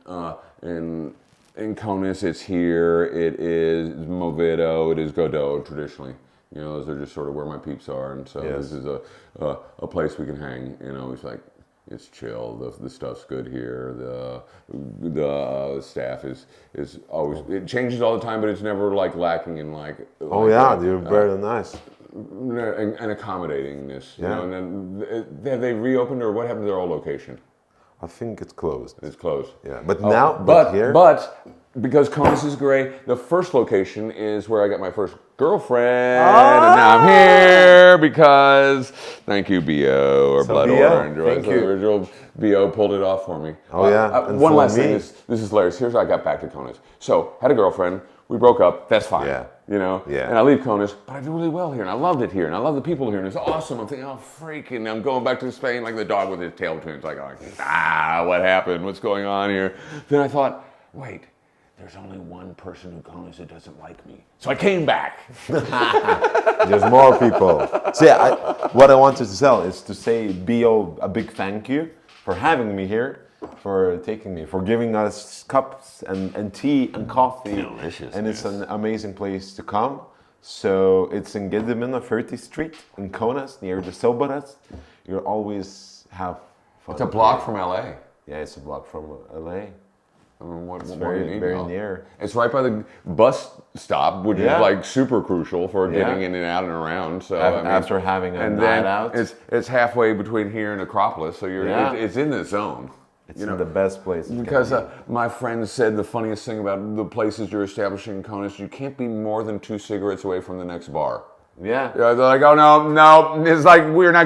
Kaunas, it's here. It is Movido. It is Godot traditionally. You know, those are just sort of where my peeps are, and so this is a place we can hang. You know, it's like. It's chill. The stuff's good here. The staff is always. It changes all the time, but it's never like lacking in like. They're very nice. And accommodatingness. Yeah. You know, and then have they reopened, or what happened to their old location? I think it's closed. It's closed. Yeah, but because Kaunas is great, the first location is where I got my first girlfriend, and now I'm here because thank you, B.O. or Blood Orange. Thank you. The original B.O. pulled it off for me. Oh yeah. One last thing. This is hilarious. Here's how I got back to Kaunas. So had a girlfriend. We broke up. That's fine. Yeah. You know. Yeah. And I leave Kaunas, but I do really well here, and I loved it here, and I love the people here, and it's awesome. I'm thinking, oh freaking! I'm going back to Spain like the dog with his tail between. It's like, what happened? What's going on here? Then I thought, wait. There's only one person in Kaunas that doesn't like me. So I came back. There's more people. So what I wanted to tell is to say B.O. a big thank you for having me here, for giving us cups and tea and coffee. Delicious. And it's an amazing place to come. So it's in Gedimino 30th Street in Kaunas, near the Sobaras. You'll always have fun. It's a block from LA. Yeah, it's a block from LA. I mean, it's very near. It's right by the bus stop, which is like super crucial for getting in and out and around. So after having a night out, it's halfway between here and Acropolis, so it's in the zone. It's in the best place. Because my friend said the funniest thing about the places you're establishing in Kaunas, you can't be more than 2 cigarettes away from the next bar. Yeah. They're like, oh no, it's like we're not